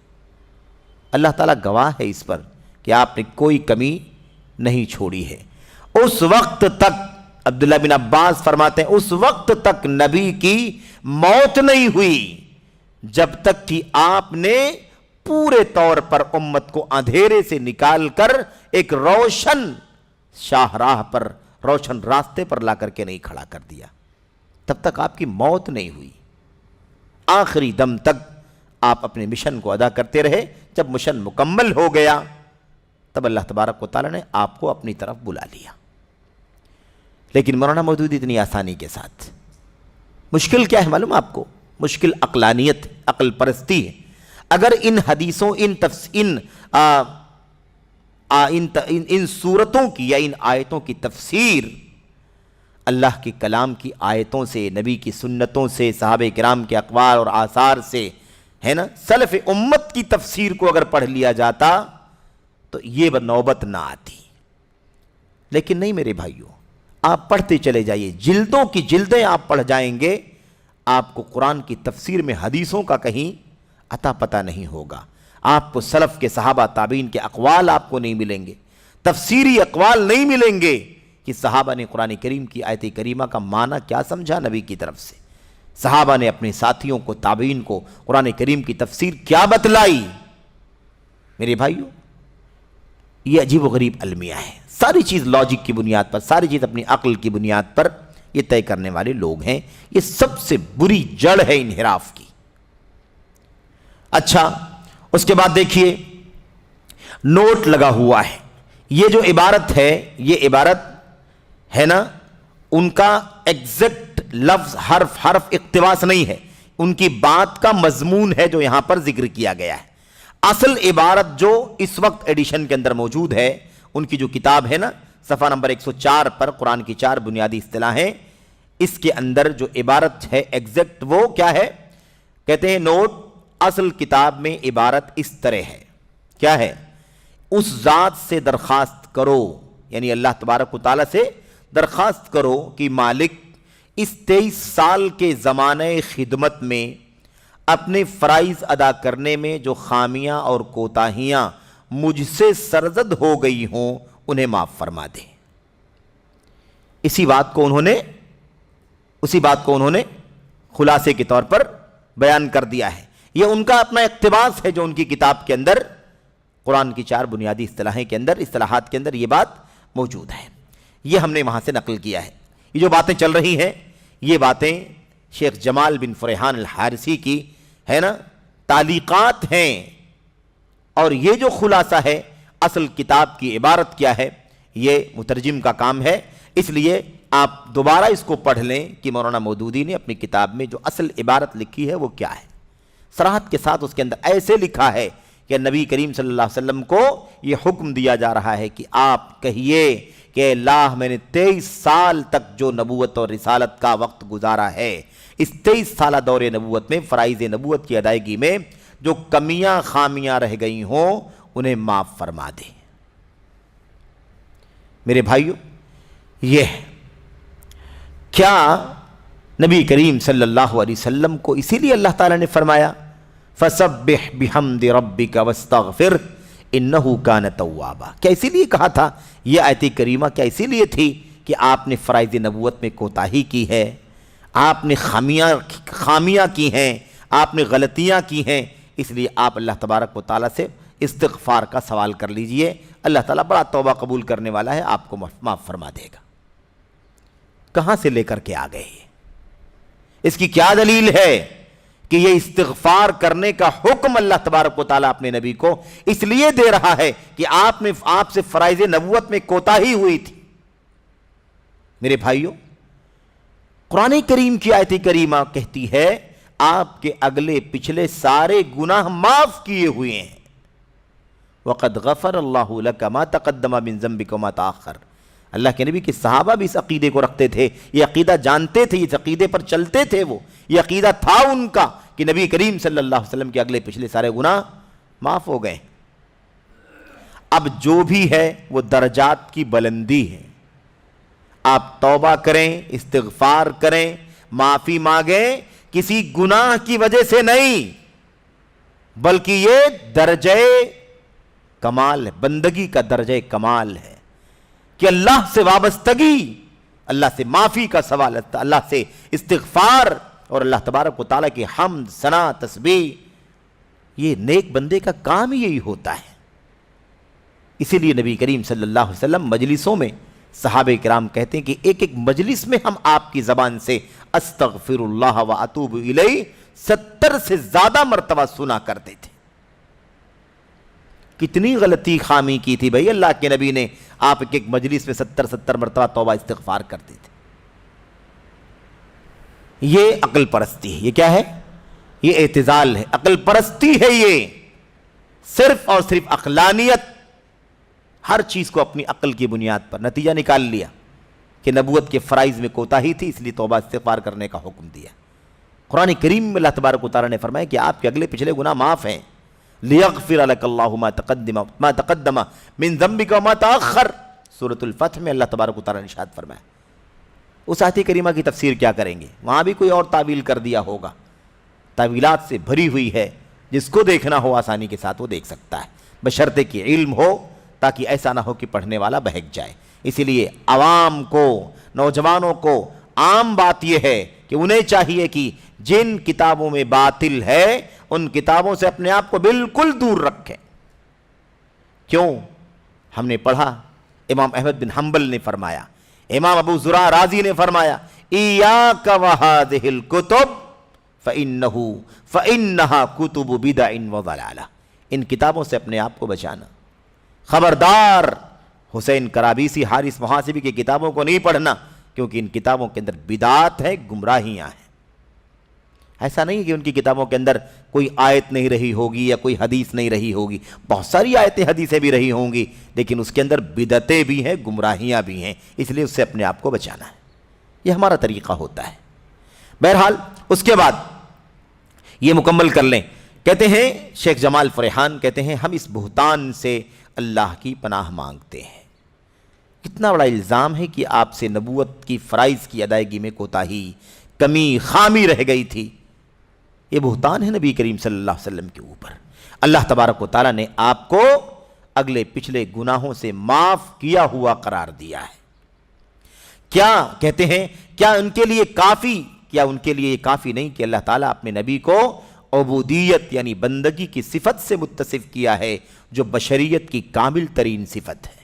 اللہ تعالیٰ گواہ ہے اس پر کہ آپ نے کوئی کمی نہیں چھوڑی ہے۔ اس وقت تک عبداللہ بن عباس فرماتے ہیں اس وقت تک نبی کی موت نہیں ہوئی جب تک کہ آپ نے پورے طور پر امت کو اندھیرے سے نکال کر ایک روشن شاہراہ پر، روشن راستے پر لا کر کے نہیں کھڑا کر دیا۔ تب تک آپ کی موت نہیں ہوئی، آخری دم تک آپ اپنے مشن کو ادا کرتے رہے۔ جب مشن مکمل ہو گیا تب اللہ تبارک و تعالیٰ نے آپ کو اپنی طرف بلا لیا۔ لیکن مولانا مودودی اتنی آسانی کے ساتھ، مشکل کیا ہے معلوم آپ کو؟ مشکل عقلانیت، عقل پرستی ہے۔ اگر ان حدیثوں ان صورتوں کی یا ان آیتوں کی تفسیر اللہ کے کلام کی آیتوں سے، نبی کی سنتوں سے، صحابہ کرام کے اقوال اور آثار سے، ہے نا، سلف امت کی تفسیر کو اگر پڑھ لیا جاتا تو یہ نوبت نہ آتی۔ لیکن نہیں میرے بھائیوں، آپ پڑھتے چلے جائیے، جلدوں کی جلدیں آپ پڑھ جائیں گے، آپ کو قرآن کی تفسیر میں حدیثوں کا کہیں عطا پتہ نہیں ہوگا۔ آپ کو سلف کے صحابہ تابعین کے اقوال آپ کو نہیں ملیں گے، تفسیری اقوال نہیں ملیں گے کہ صحابہ نے قرآن کریم کی آیت کریمہ کا معنی کیا سمجھا نبی کی طرف سے، صحابہ نے اپنے ساتھیوں کو، تابعین کو قرآن کریم کی تفسیر کیا بتلائی۔ میرے بھائیوں یہ عجیب و غریب المیہ ہے، ساری چیز لاجک کی بنیاد پر، ساری چیز اپنی عقل کی بنیاد پر یہ طے کرنے والے لوگ ہیں۔ یہ سب سے بری جڑ ہے انحراف کی۔ اچھا اس کے بعد دیکھیے نوٹ لگا ہوا ہے، یہ جو عبارت ہے یہ عبارت ہے نا، ان کا ایگزیکٹ لفظ حرف اقتباس نہیں ہے، ان کی بات کا مضمون ہے جو یہاں پر ذکر کیا گیا ہے۔ اصل عبارت جو اس وقت ایڈیشن کے اندر موجود ہے، ان کی جو کتاب ہے نا، صفحہ نمبر 104 پر قرآن کی 4 بنیادی اصطلاحیں، اس کے اندر جو عبارت ہے ایگزیکٹ وہ کیا ہے؟ کہتے ہیں نوٹ، اصل کتاب میں عبارت اس طرح ہے، کیا ہے؟ اس ذات سے درخواست کرو، یعنی اللہ تبارک و تعالیٰ سے درخواست کرو کہ مالک اس 23 سال کے زمانے خدمت میں اپنے فرائض ادا کرنے میں جو خامیاں اور کوتاہیاں مجھ سے سرزد ہو گئی ہوں انہیں معاف فرما دے۔ اسی بات کو انہوں نے خلاصے کے طور پر بیان کر دیا ہے۔ یہ ان کا اپنا اقتباس ہے جو ان کی کتاب کے اندر قرآن کی 4 بنیادی اصطلاحات کے اندر یہ بات موجود ہے، یہ ہم نے وہاں سے نقل کیا ہے۔ یہ جو باتیں چل رہی ہیں یہ باتیں شیخ جمال بن فرحان الحارثی کی ہے نا تعلیقات ہیں، اور یہ جو خلاصہ ہے اصل کتاب کی عبارت کیا ہے یہ مترجم کا کام ہے۔ اس لیے آپ دوبارہ اس کو پڑھ لیں کہ مولانا مودودی نے اپنی کتاب میں جو اصل عبارت لکھی ہے وہ کیا ہے۔ صراحت کے ساتھ اس کے اندر ایسے لکھا ہے کہ نبی کریم صلی اللہ علیہ وسلم کو یہ حکم دیا جا رہا ہے کہ آپ کہیے کہ اللہ میں نے 23 سال تک جو نبوت اور رسالت کا وقت گزارا ہے، اس 23 سالہ دور نبوت میں فرائض نبوت کی ادائیگی میں جو کمیاں خامیاں رہ گئی ہوں انہیں معاف فرما دے۔ میرے بھائیو یہ کیا نبی کریم صلی اللہ علیہ وسلم کو اسی لیے اللہ تعالیٰ نے فرمایا فَسَبِّحْ بِحَمْدِ رَبِّكَ وَاسْتَغْفِرْ إِنَّهُ كَانَ تَوَّابًا؟ کیا اسی لیے کہا تھا یہ آیت کریمہ؟ کیا اسی لیے تھی کہ آپ نے فرائض نبوت میں کوتاہی کی ہے، آپ نے خامیاں کی ہیں، آپ نے غلطیاں کی ہیں، اس لیے آپ اللہ تبارک و تعالیٰ سے استغفار کا سوال کر لیجئے، اللہ تعالیٰ بڑا توبہ قبول کرنے والا ہے، آپ کو معاف فرما دے گا۔ کہاں سے لے کر کے آ گئے؟ اس کی کیا دلیل ہے کہ یہ استغفار کرنے کا حکم اللہ تبارک و تعالیٰ اپنے نبی کو اس لیے دے رہا ہے کہ آپ سے فرائض نبوت میں کوتاہی ہوئی تھی؟ میرے بھائیوں قرآن کریم کی آیت کریمہ کہتی ہے آپ کے اگلے پچھلے سارے گناہ معاف کیے ہوئے ہیں۔ وَقَدْ غَفَرَ اللَّهُ لَكَ مَا تَقَدَّمَ مِن ذَنبِكَ وَمَا تَأَخَّرَ، اللہ کے نبی کے صحابہ بھی اس عقیدے کو رکھتے تھے، یہ عقیدہ جانتے تھے، اس عقیدے پر چلتے تھے، وہ یہ عقیدہ تھا ان کا کہ نبی کریم صلی اللہ علیہ وسلم کے اگلے پچھلے سارے گناہ معاف ہو گئے۔ اب جو بھی ہے وہ درجات کی بلندی ہے، آپ توبہ کریں، استغفار کریں، معافی مانگیں، کسی گناہ کی وجہ سے نہیں، بلکہ یہ درجہ کمال ہے، بندگی کا درجہ کمال ہے کہ اللہ سے وابستگی، اللہ سے معافی کا سوال، اللہ سے استغفار اور اللہ تبارک و تعالیٰ کی حمد، ثنا، تسبیح، یہ نیک بندے کا کام ہی یہی ہوتا ہے۔ اسی لیے نبی کریم صلی اللہ علیہ وسلم مجلسوں میں صحابہ کرام کہتے ہیں کہ ایک ایک مجلس میں ہم آپ کی زبان سے استغفر اللہ و اتوب الیہ 70 سے زیادہ مرتبہ سنا کرتے تھے۔ کتنی غلطی خامی کی تھی بھائی اللہ کے نبی نے، آپ ایک ایک مجلس میں 70 مرتبہ توبہ استغفار کرتے تھے۔ یہ عقل پرستی ہے، یہ کیا ہے؟ یہ اعتزال ہے، عقل پرستی ہے، یہ صرف اور صرف عقلانیت، ہر چیز کو اپنی عقل کی بنیاد پر نتیجہ نکال لیا کہ نبوت کے فرائض میں کوتاہی تھی، اس لیے توبہ استغفار کرنے کا حکم دیا۔ قرآن کریم میں اللہ تبارک و تعالیٰ نے فرمایا کہ آپ کے اگلے پچھلے گناہ معاف ہیں، لِيَغْفِرَ لَكَ اللَّهُ مَا تَقَدَّمَ مِن ذَنبِكَ وَمَا تَأَخَّرَ، سورۃ الفتح میں اللہ تبارک و تعالیٰ نے ارشاد فرمایا۔ اس آیت کریمہ کی تفسیر کیا کریں گے؟ وہاں بھی کوئی اور تعویل کر دیا ہوگا، تعویلات سے بھری ہوئی ہے، جس کو دیکھنا ہو آسانی کے ساتھ وہ دیکھ سکتا ہے، بشرطے کہ علم ہو، تاکہ ایسا نہ ہو کہ پڑھنے والا بہک جائے۔ اسی لیے عوام کو، نوجوانوں کو عام بات یہ ہے کہ انہیں چاہیے کہ جن کتابوں میں باطل ہے ان کتابوں سے اپنے آپ کو بالکل دور رکھیں۔ کیوں؟ ہم نے پڑھا، امام احمد بن حنبل نے فرمایا، امام ابو زرع رازی نے فرمایا، ایاک وہذہ الکتب فإنہا کتب بدع وضلالہ، ان کتابوں سے اپنے آپ کو بچانا، خبردار حسین کرابیسی، حارث محاسبی کی کتابوں کو نہیں پڑھنا، کیونکہ ان کتابوں کے اندر بدعات ہے، گمراہیاں ہیں۔ ایسا نہیں کہ ان کی کتابوں کے اندر کوئی آیت نہیں رہی ہوگی یا کوئی حدیث نہیں رہی ہوگی، بہت ساری آیتیں حدیثیں بھی رہی ہوں گی، لیکن اس کے اندر بدعتیں بھی ہیں، گمراہیاں بھی ہیں، اس لیے اس سے اپنے آپ کو بچانا ہے۔ یہ ہمارا طریقہ ہوتا ہے۔ بہرحال اس کے بعد یہ مکمل کر لیں، کہتے ہیں شیخ جمال فریحان کہتے ہیں ہم اس بہتان سے اللہ کی پناہ مانگتے ہیں۔ کتنا بڑا الزام ہے کہ آپ سے نبوت کی فرائض کی ادائیگی میں کوتاہی، کمی، خامی رہ گئی تھی، یہ بہتان ہے نبی کریم صلی اللہ علیہ وسلم کے اوپر۔ اللہ تبارک و تعالیٰ نے آپ کو اگلے پچھلے گناہوں سے معاف کیا ہوا قرار دیا ہے۔ کیا کہتے ہیں، کیا ان کے لیے کافی نہیں کہ اللہ تعالیٰ اپنے نبی کو عبودیت یعنی بندگی کی صفت سے متصف کیا ہے، جو بشریت کی کامل ترین صفت ہے۔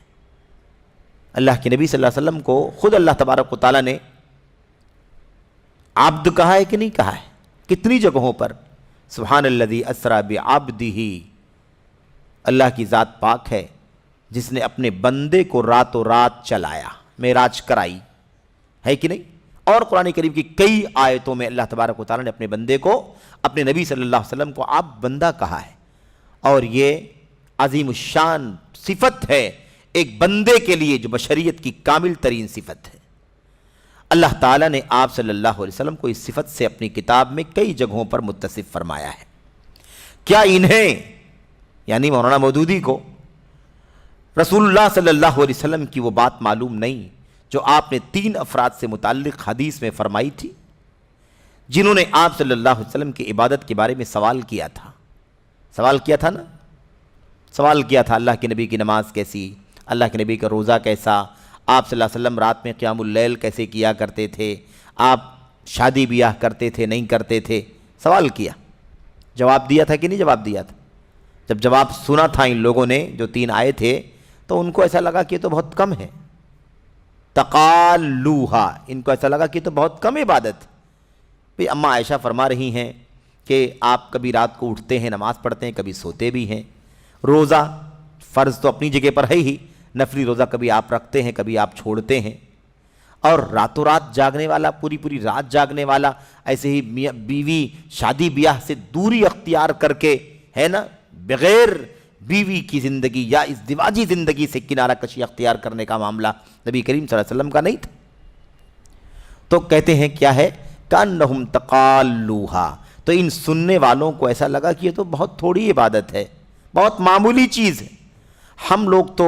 اللہ کے نبی صلی اللہ علیہ وسلم کو خود اللہ تبارک و تعالیٰ نے عبد کہا ہے کہ نہیں کہا ہے؟ کتنی جگہوں پر؟ سبحان الذی اسری بعبدہ، اللہ کی ذات پاک ہے جس نے اپنے بندے کو راتوں رات چلایا، معراج کرائی، ہے کہ نہیں؟ اور قرآن کریم کی کئی آیتوں میں اللہ تبارک و تعالیٰ نے اپنے بندے کو، اپنے نبی صلی اللہ علیہ وسلم کو عبد بندہ کہا ہے، اور یہ عظیم الشان صفت ہے ایک بندے کے لیے جو بشریت کی کامل ترین صفت ہے۔ اللہ تعالیٰ نے آپ صلی اللہ علیہ وسلم کو اس صفت سے اپنی کتاب میں کئی جگہوں پر متصف فرمایا ہے۔ کیا انہیں یعنی مولانا مودودی کو رسول اللہ صلی اللہ علیہ وسلم کی وہ بات معلوم نہیں جو آپ نے 3 افراد سے متعلق حدیث میں فرمائی تھی، جنہوں نے آپ صلی اللہ علیہ وسلم کی عبادت کے بارے میں سوال کیا تھا؟ سوال کیا تھا نا؟ سوال کیا تھا اللہ کے نبی کی نماز کیسی، اللہ کے نبی کا روزہ کیسا، آپ صلی اللہ علیہ وسلم رات میں قیام اللیل کیسے کیا کرتے تھے، آپ شادی بیاہ کرتے تھے نہیں کرتے تھے، سوال کیا، جواب دیا تھا کہ نہیں جواب دیا تھا؟ جب جواب سنا تھا ان لوگوں نے جو 3 آئے تھے تو ان کو ایسا لگا کہ یہ تو بہت کم ہے، تقالوہا، ان کو ایسا لگا کہ یہ تو بہت کم عبادت۔ بھئی اماں عائشہ فرما رہی ہیں کہ آپ کبھی رات کو اٹھتے ہیں نماز پڑھتے ہیں، کبھی سوتے بھی ہیں، روزہ فرض تو اپنی جگہ پر ہے ہی، نفلی روزہ کبھی آپ رکھتے ہیں کبھی آپ چھوڑتے ہیں، اور راتوں رات جاگنے والا، پوری پوری رات جاگنے والا، ایسے ہی بیوی شادی بیاہ سے دوری اختیار کر کے، ہے نا، بغیر بیوی کی زندگی یا ازدواجی زندگی سے کنارہ کشی اختیار کرنے کا معاملہ نبی کریم صلی اللہ علیہ وسلم کا نہیں تھا۔ تو کہتے ہیں کیا ہے، کأنہم تقالوہا، تو ان سننے والوں کو ایسا لگا کہ یہ تو بہت تھوڑی عبادت ہے، بہت معمولی چیز ہے، ہم لوگ تو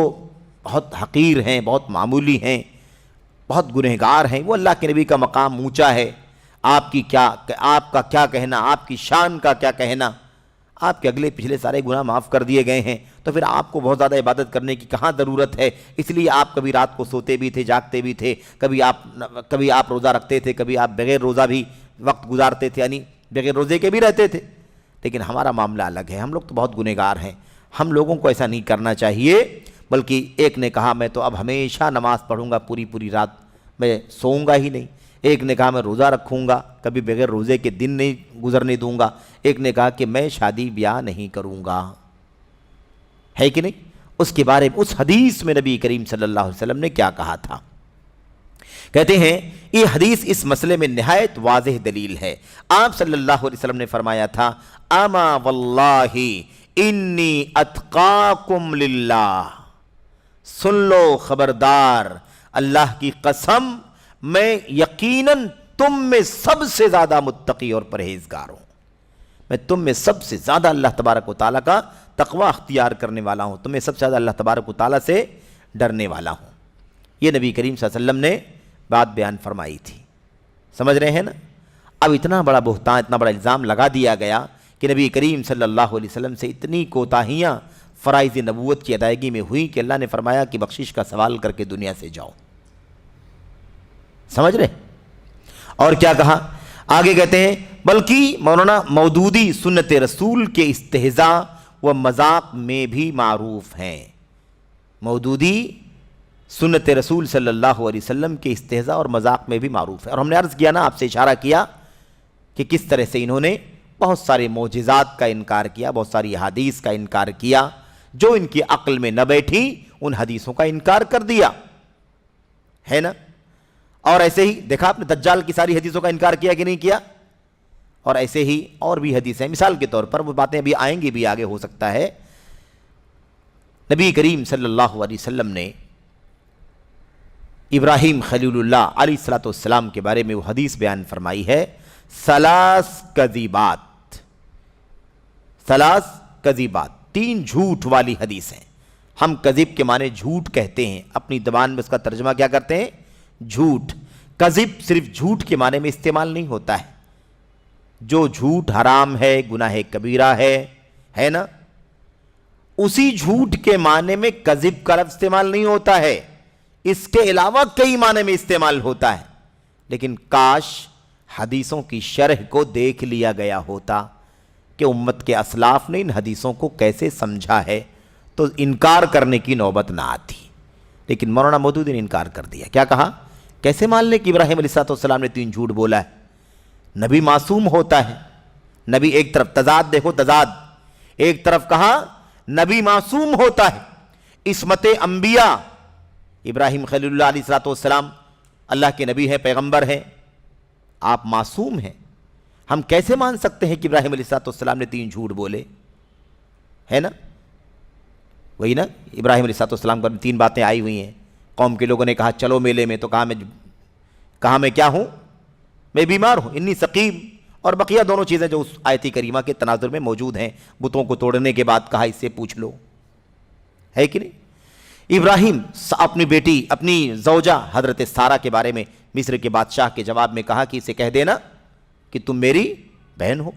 بہت حقیر ہیں، بہت معمولی ہیں، بہت گنہگار ہیں، وہ اللہ کے نبی کا مقام اونچا ہے، آپ کا کیا کہنا، آپ کی شان کا کیا کہنا، آپ کے اگلے پچھلے سارے گناہ معاف کر دیے گئے ہیں، تو پھر آپ کو بہت زیادہ عبادت کرنے کی کہاں ضرورت ہے؟ اس لیے آپ کبھی رات کو سوتے بھی تھے، جاگتے بھی تھے، کبھی آپ روزہ رکھتے تھے، کبھی آپ بغیر روزہ بھی وقت گزارتے تھے، یعنی بغیر روزے کے بھی رہتے تھے، لیکن ہمارا معاملہ الگ ہے، ہم لوگ تو بہت گنہگار ہیں، ہم لوگوں کو ایسا نہیں کرنا چاہیے۔ بلکہ ایک نے کہا میں تو اب ہمیشہ نماز پڑھوں گا، پوری رات میں سوؤں گا ہی نہیں، ایک نے کہا میں روزہ رکھوں گا، کبھی بغیر روزے کے دن نہیں گزرنے دوں گا، ایک نے کہا کہ میں شادی بیاہ نہیں کروں گا، ہے کہ نہیں؟ اس کے بارے میں اس حدیث میں نبی کریم صلی اللہ علیہ وسلم نے کیا کہا تھا؟ کہتے ہیں یہ حدیث اس مسئلے میں نہایت واضح دلیل ہے۔ آپ صلی اللہ علیہ وسلم نے فرمایا تھا، اما واللہ انی اتقاکم للہ، سن لو خبردار، اللہ کی قسم میں یقیناً تم میں سب سے زیادہ متقی اور پرہیزگار ہوں، میں تم میں سب سے زیادہ اللہ تبارک و تعالیٰ کا تقوی اختیار کرنے والا ہوں، تم میں سب سے زیادہ اللہ تبارک و تعالیٰ سے ڈرنے والا ہوں۔ یہ نبی کریم صلی اللہ علیہ وسلم نے بات بیان فرمائی تھی، سمجھ رہے ہیں نا؟ اب اتنا بڑا بہتان، اتنا بڑا الزام لگا دیا گیا کہ نبی کریم صلی اللہ علیہ وسلم سے اتنی کوتاہیاں فرائض نبوت کی ادائیگی میں ہوئی کہ اللہ نے فرمایا کہ بخشش کا سوال کر کے دنیا سے جاؤ، سمجھ رہے؟ اور کیا کہا آگے؟ کہتے ہیں بلکہ مولانا مودودی سنت رسول کے استہزاء و مذاق میں بھی معروف ہیں، مودودی سنت رسول صلی اللہ علیہ وسلم کے استہزاء اور مذاق میں بھی معروف ہے۔ اور ہم نے عرض کیا نا، آپ سے اشارہ کیا کہ کس طرح سے انہوں نے بہت سارے معجزات کا انکار کیا، بہت ساری حدیث کا انکار کیا، جو ان کی عقل میں نہ بیٹھی ان حدیثوں کا انکار کر دیا، ہے نا؟ اور ایسے ہی دیکھا آپ نے دجال کی ساری حدیثوں کا انکار کیا کہ نہیں کیا؟ اور ایسے ہی اور بھی حدیثیں، مثال کے طور پر وہ باتیں ابھی آئیں گی بھی آگے ہو سکتا ہے، نبی کریم صلی اللہ علیہ وسلم نے ابراہیم خلیل اللہ علیہ الصلوۃ والسلام کے بارے میں وہ حدیث بیان فرمائی ہے، ثلاث کذبات، ثلاث کذبات، تین جھوٹ والی حدیث ہیں۔ ہم کذب کے معنی جھوٹ کہتے ہیں، اپنی زبان میں اس کا ترجمہ کیا کرتے ہیں؟ جھوٹ۔ کذب صرف جھوٹ کے معنی میں استعمال نہیں ہوتا ہے، جو جھوٹ حرام ہے، گناہ کبیرہ ہے نا، اسی جھوٹ کے معنی میں کذب کا لفظ استعمال نہیں ہوتا ہے، اس کے علاوہ کئی معنی میں استعمال ہوتا ہے۔ لیکن کاش حدیثوں کی شرح کو دیکھ لیا گیا ہوتا کہ امت کے اسلاف نے ان حدیثوں کو کیسے سمجھا ہے، تو انکار کرنے کی نوبت نہ آتی، لیکن مولانا مودودی نے انکار کر دیا۔ کیا کہا؟ کیسے مان لیں کہ ابراہیم علیہ السلام نے تین جھوٹ بولا ہے؟ نبی معصوم ہوتا ہے، نبی ایک طرف تضاد دیکھو، تضاد، ایک طرف کہا نبی معصوم ہوتا ہے، عصمت انبیاء، ابراہیم خلیل اللہ علیہ السلام اللہ کے نبی ہیں، پیغمبر ہیں، آپ معصوم ہیں، ہم کیسے مان سکتے ہیں کہ ابراہیم علیہ السلام نے تین جھوٹ بولے؟ ہے نا؟ وہی نا، ابراہیم علیہ السلام کو تین باتیں آئی ہوئی ہیں، قوم کے لوگوں نے کہا چلو میلے میں، تو کہا میں کیا ہوں؟ میں بیمار ہوں، انی سقیم، اور بقیہ دونوں چیزیں جو اس آیت کریمہ کے تناظر میں موجود ہیں، بتوں کو توڑنے کے بعد کہا اس سے پوچھ لو، ہے کہ نہیں؟ ابراہیم اپنی بیٹی، اپنی زوجہ حضرت سارہ کے بارے میں مصر کے بادشاہ کے جواب میں کہا کہ اسے کہہ دینا کہ تم میری بہن ہو۔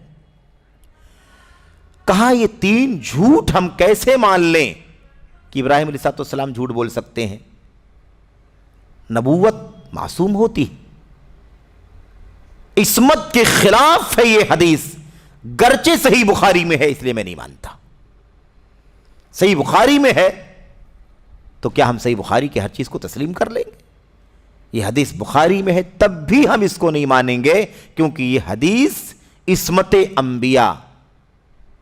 کہا یہ تین جھوٹ ہم کیسے مان لیں کہ ابراہیم علیہ السلام جھوٹ بول سکتے ہیں؟ نبوت معصوم ہوتی، عصمت کے خلاف ہے یہ حدیث، گرچہ صحیح بخاری میں ہے، اس لیے میں نہیں مانتا۔ صحیح بخاری میں ہے تو کیا ہم صحیح بخاری کی ہر چیز کو تسلیم کر لیں گے؟ یہ حدیث بخاری میں ہے تب بھی ہم اس کو نہیں مانیں گے، کیونکہ یہ حدیث عصمت انبیاء،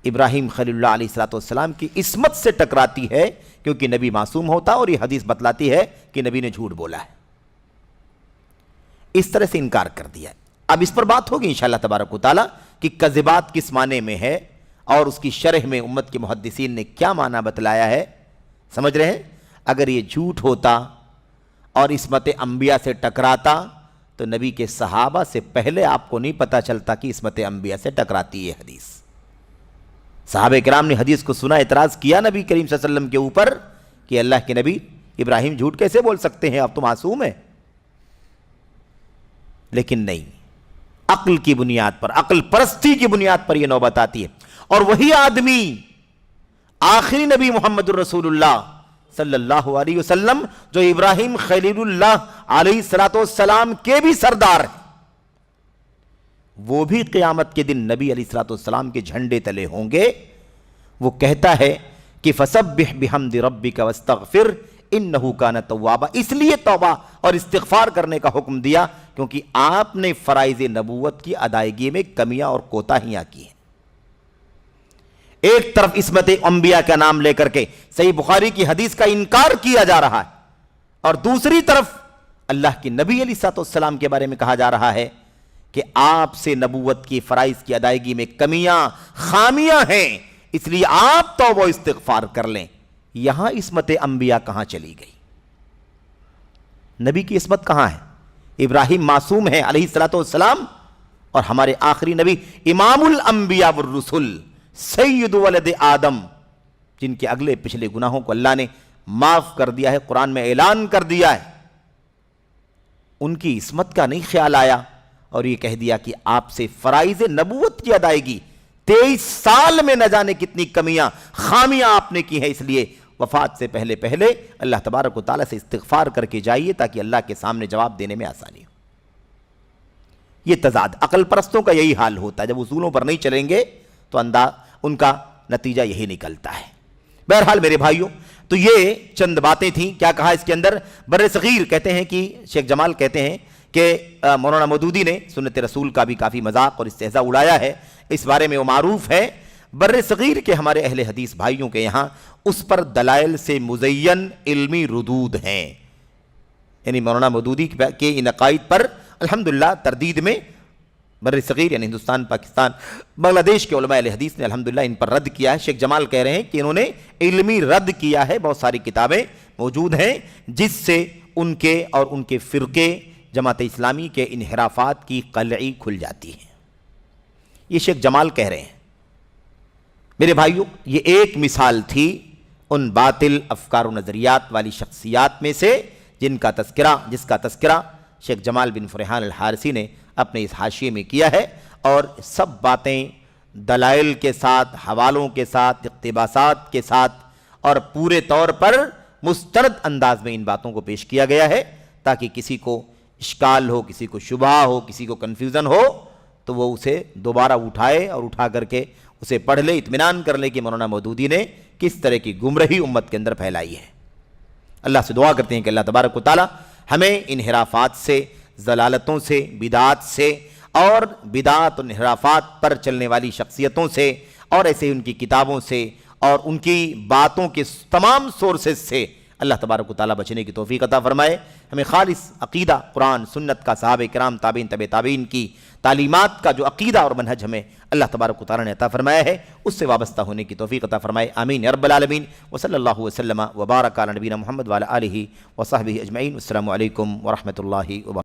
ابراہیم خلیل اللہ علیہ السلام کی عصمت سے ٹکراتی ہے، کیونکہ نبی معصوم ہوتا اور یہ حدیث بتلاتی ہے کہ نبی نے جھوٹ بولا ہے۔ اس طرح سے انکار کر دیا۔ اب اس پر بات ہوگی انشاءاللہ تبارک و تعالی کہ کذبات کس معنی میں ہے اور اس کی شرح میں امت کے محدثین نے کیا معنی بتلایا ہے، سمجھ رہے ہیں؟ اگر یہ جھوٹ ہوتا اور عصمت انبیاء سے ٹکراتا تو نبی کے صحابہ سے پہلے آپ کو نہیں پتا چلتا کہ عصمت انبیاء سے ٹکراتی ہے حدیث۔ صحابہ کرام نے حدیث کو سنا، اعتراض کیا نبی کریم صلی اللہ علیہ وسلم کے اوپر کہ اللہ کے نبی ابراہیم جھوٹ کیسے بول سکتے ہیں، آپ تو معصوم ہیں۔ لیکن نہیں، عقل کی بنیاد پر، عقل پرستی کی بنیاد پر یہ نوبت آتی ہے، اور وہی آدمی آخری نبی محمد الرسول اللہ صلی اللہ علیہ وسلم جو ابراہیم خلیل اللہ علیہ السلام کے بھی سردار ہیں، وہ بھی قیامت کے دن نبی علیہ السلام کے جھنڈے تلے ہوں گے۔ وہ کہتا ہے کہ فسبح بحمد ربک واستغفر انہ کان توابا، اس لیے توبہ اور استغفار کرنے کا حکم دیا کیونکہ آپ نے فرائض نبوت کی ادائیگی میں کمیاں اور کوتاہیاں کی ہیں۔ ایک طرف عصمت انبیاء کا نام لے کر کے صحیح بخاری کی حدیث کا انکار کیا جا رہا ہے، اور دوسری طرف اللہ کے نبی علیہ السلام کے بارے میں کہا جا رہا ہے کہ آپ سے نبوت کی فرائض کی ادائیگی میں کمیاں خامیاں ہیں، اس لیے آپ توبہ و استغفار کر لیں۔ یہاں عصمت انبیاء کہاں چلی گئی؟ نبی کی عصمت کہاں ہے؟ ابراہیم معصوم ہے علیہ السلام، اور ہمارے آخری نبی امام الانبیاء والرسل سید ولد آدم، جن کے اگلے پچھلے گناہوں کو اللہ نے معاف کر دیا ہے، قرآن میں اعلان کر دیا ہے، ان کی عصمت کا نہیں خیال آیا، اور یہ کہہ دیا کہ آپ سے فرائض نبوت کی ادائیگی 23 سال میں نہ جانے کتنی کمیاں خامیاں آپ نے کی ہیں، اس لیے وفات سے پہلے اللہ تبارک و تعالیٰ سے استغفار کر کے جائیے تاکہ اللہ کے سامنے جواب دینے میں آسانی ہو۔ یہ تضاد عقل پرستوں کا یہی حال ہوتا ہے، جب اصولوں پر نہیں چلیں گے تو ان کا نتیجہ یہی نکلتا ہے۔ بہرحال میرے بھائیوں، تو یہ چند باتیں تھیں۔ کیا کہا اس کے اندر؟ بر صغیر کہتے ہیں کہ شیخ جمال کہتے ہیں کہ مولانا مودودی نے سنت رسول کا بھی کافی مذاق اور استہزاء اڑایا ہے، اس بارے میں وہ معروف ہے۔ بر صغیر کے ہمارے اہل حدیث بھائیوں کے یہاں اس پر دلائل سے مزین علمی ردود ہیں، یعنی مولانا مودودی کے ان عقائد پر الحمدللہ تردید میں بر صغیر یعنی ہندوستان، پاکستان، بنگلہ دیش کے علماء اہل حدیث نے الحمدللہ ان پر رد کیا ہے۔ شیخ جمال کہہ رہے ہیں کہ انہوں نے علمی رد کیا ہے، بہت ساری کتابیں موجود ہیں جس سے ان کے اور ان کے فرقے جماعت اسلامی کے انحرافات کی قلعی کھل جاتی ہے۔ یہ شیخ جمال کہہ رہے ہیں۔ میرے بھائیوں، یہ ایک مثال تھی ان باطل افکار و نظریات والی شخصیات میں سے جس کا تذکرہ شیخ جمال بن فرحان الحارثی نے اپنے اس حاشیے میں کیا ہے، اور سب باتیں دلائل کے ساتھ، حوالوں کے ساتھ، اقتباسات کے ساتھ اور پورے طور پر مسترد انداز میں ان باتوں کو پیش کیا گیا ہے تاکہ کسی کو اشکال ہو، کسی کو شبہ ہو، کسی کو کنفیوژن ہو تو وہ اسے دوبارہ اٹھائے اور اٹھا کر کے اسے پڑھ لے، اطمینان کر لے کہ مولانا مودودی نے کس طرح کی گمراہی امت کے اندر پھیلائی ہے۔ اللہ سے دعا کرتے ہیں کہ اللہ تبارک و تعالی ہمیں انحرافات سے، ضلالتوں سے، بدعات سے اور بدعات و انحرافات پر چلنے والی شخصیتوں سے اور ایسے ہی ان کی کتابوں سے اور ان کی باتوں کے تمام سورسز سے اللہ تبارک و تعالیٰ بچنے کی توفیق عطا فرمائے۔ ہمیں خالص عقیدہ قرآن سنت کا، صحابہ کرام، تابعین، تبع تابعین کی تعلیمات کا جو عقیدہ اور منہج ہمیں اللہ تبارک و تعالیٰ نے عطا فرمایا ہے اس سے وابستہ ہونے کی توفیق عطا فرمائے۔ آمین یا رب العالمین۔ وصلی اللہ وسلم وبارک علی نبینا محمد وعلی آلہ وصحبہ اجمعین۔ السلام علیکم ورحمۃ اللہ وبرکاتہ۔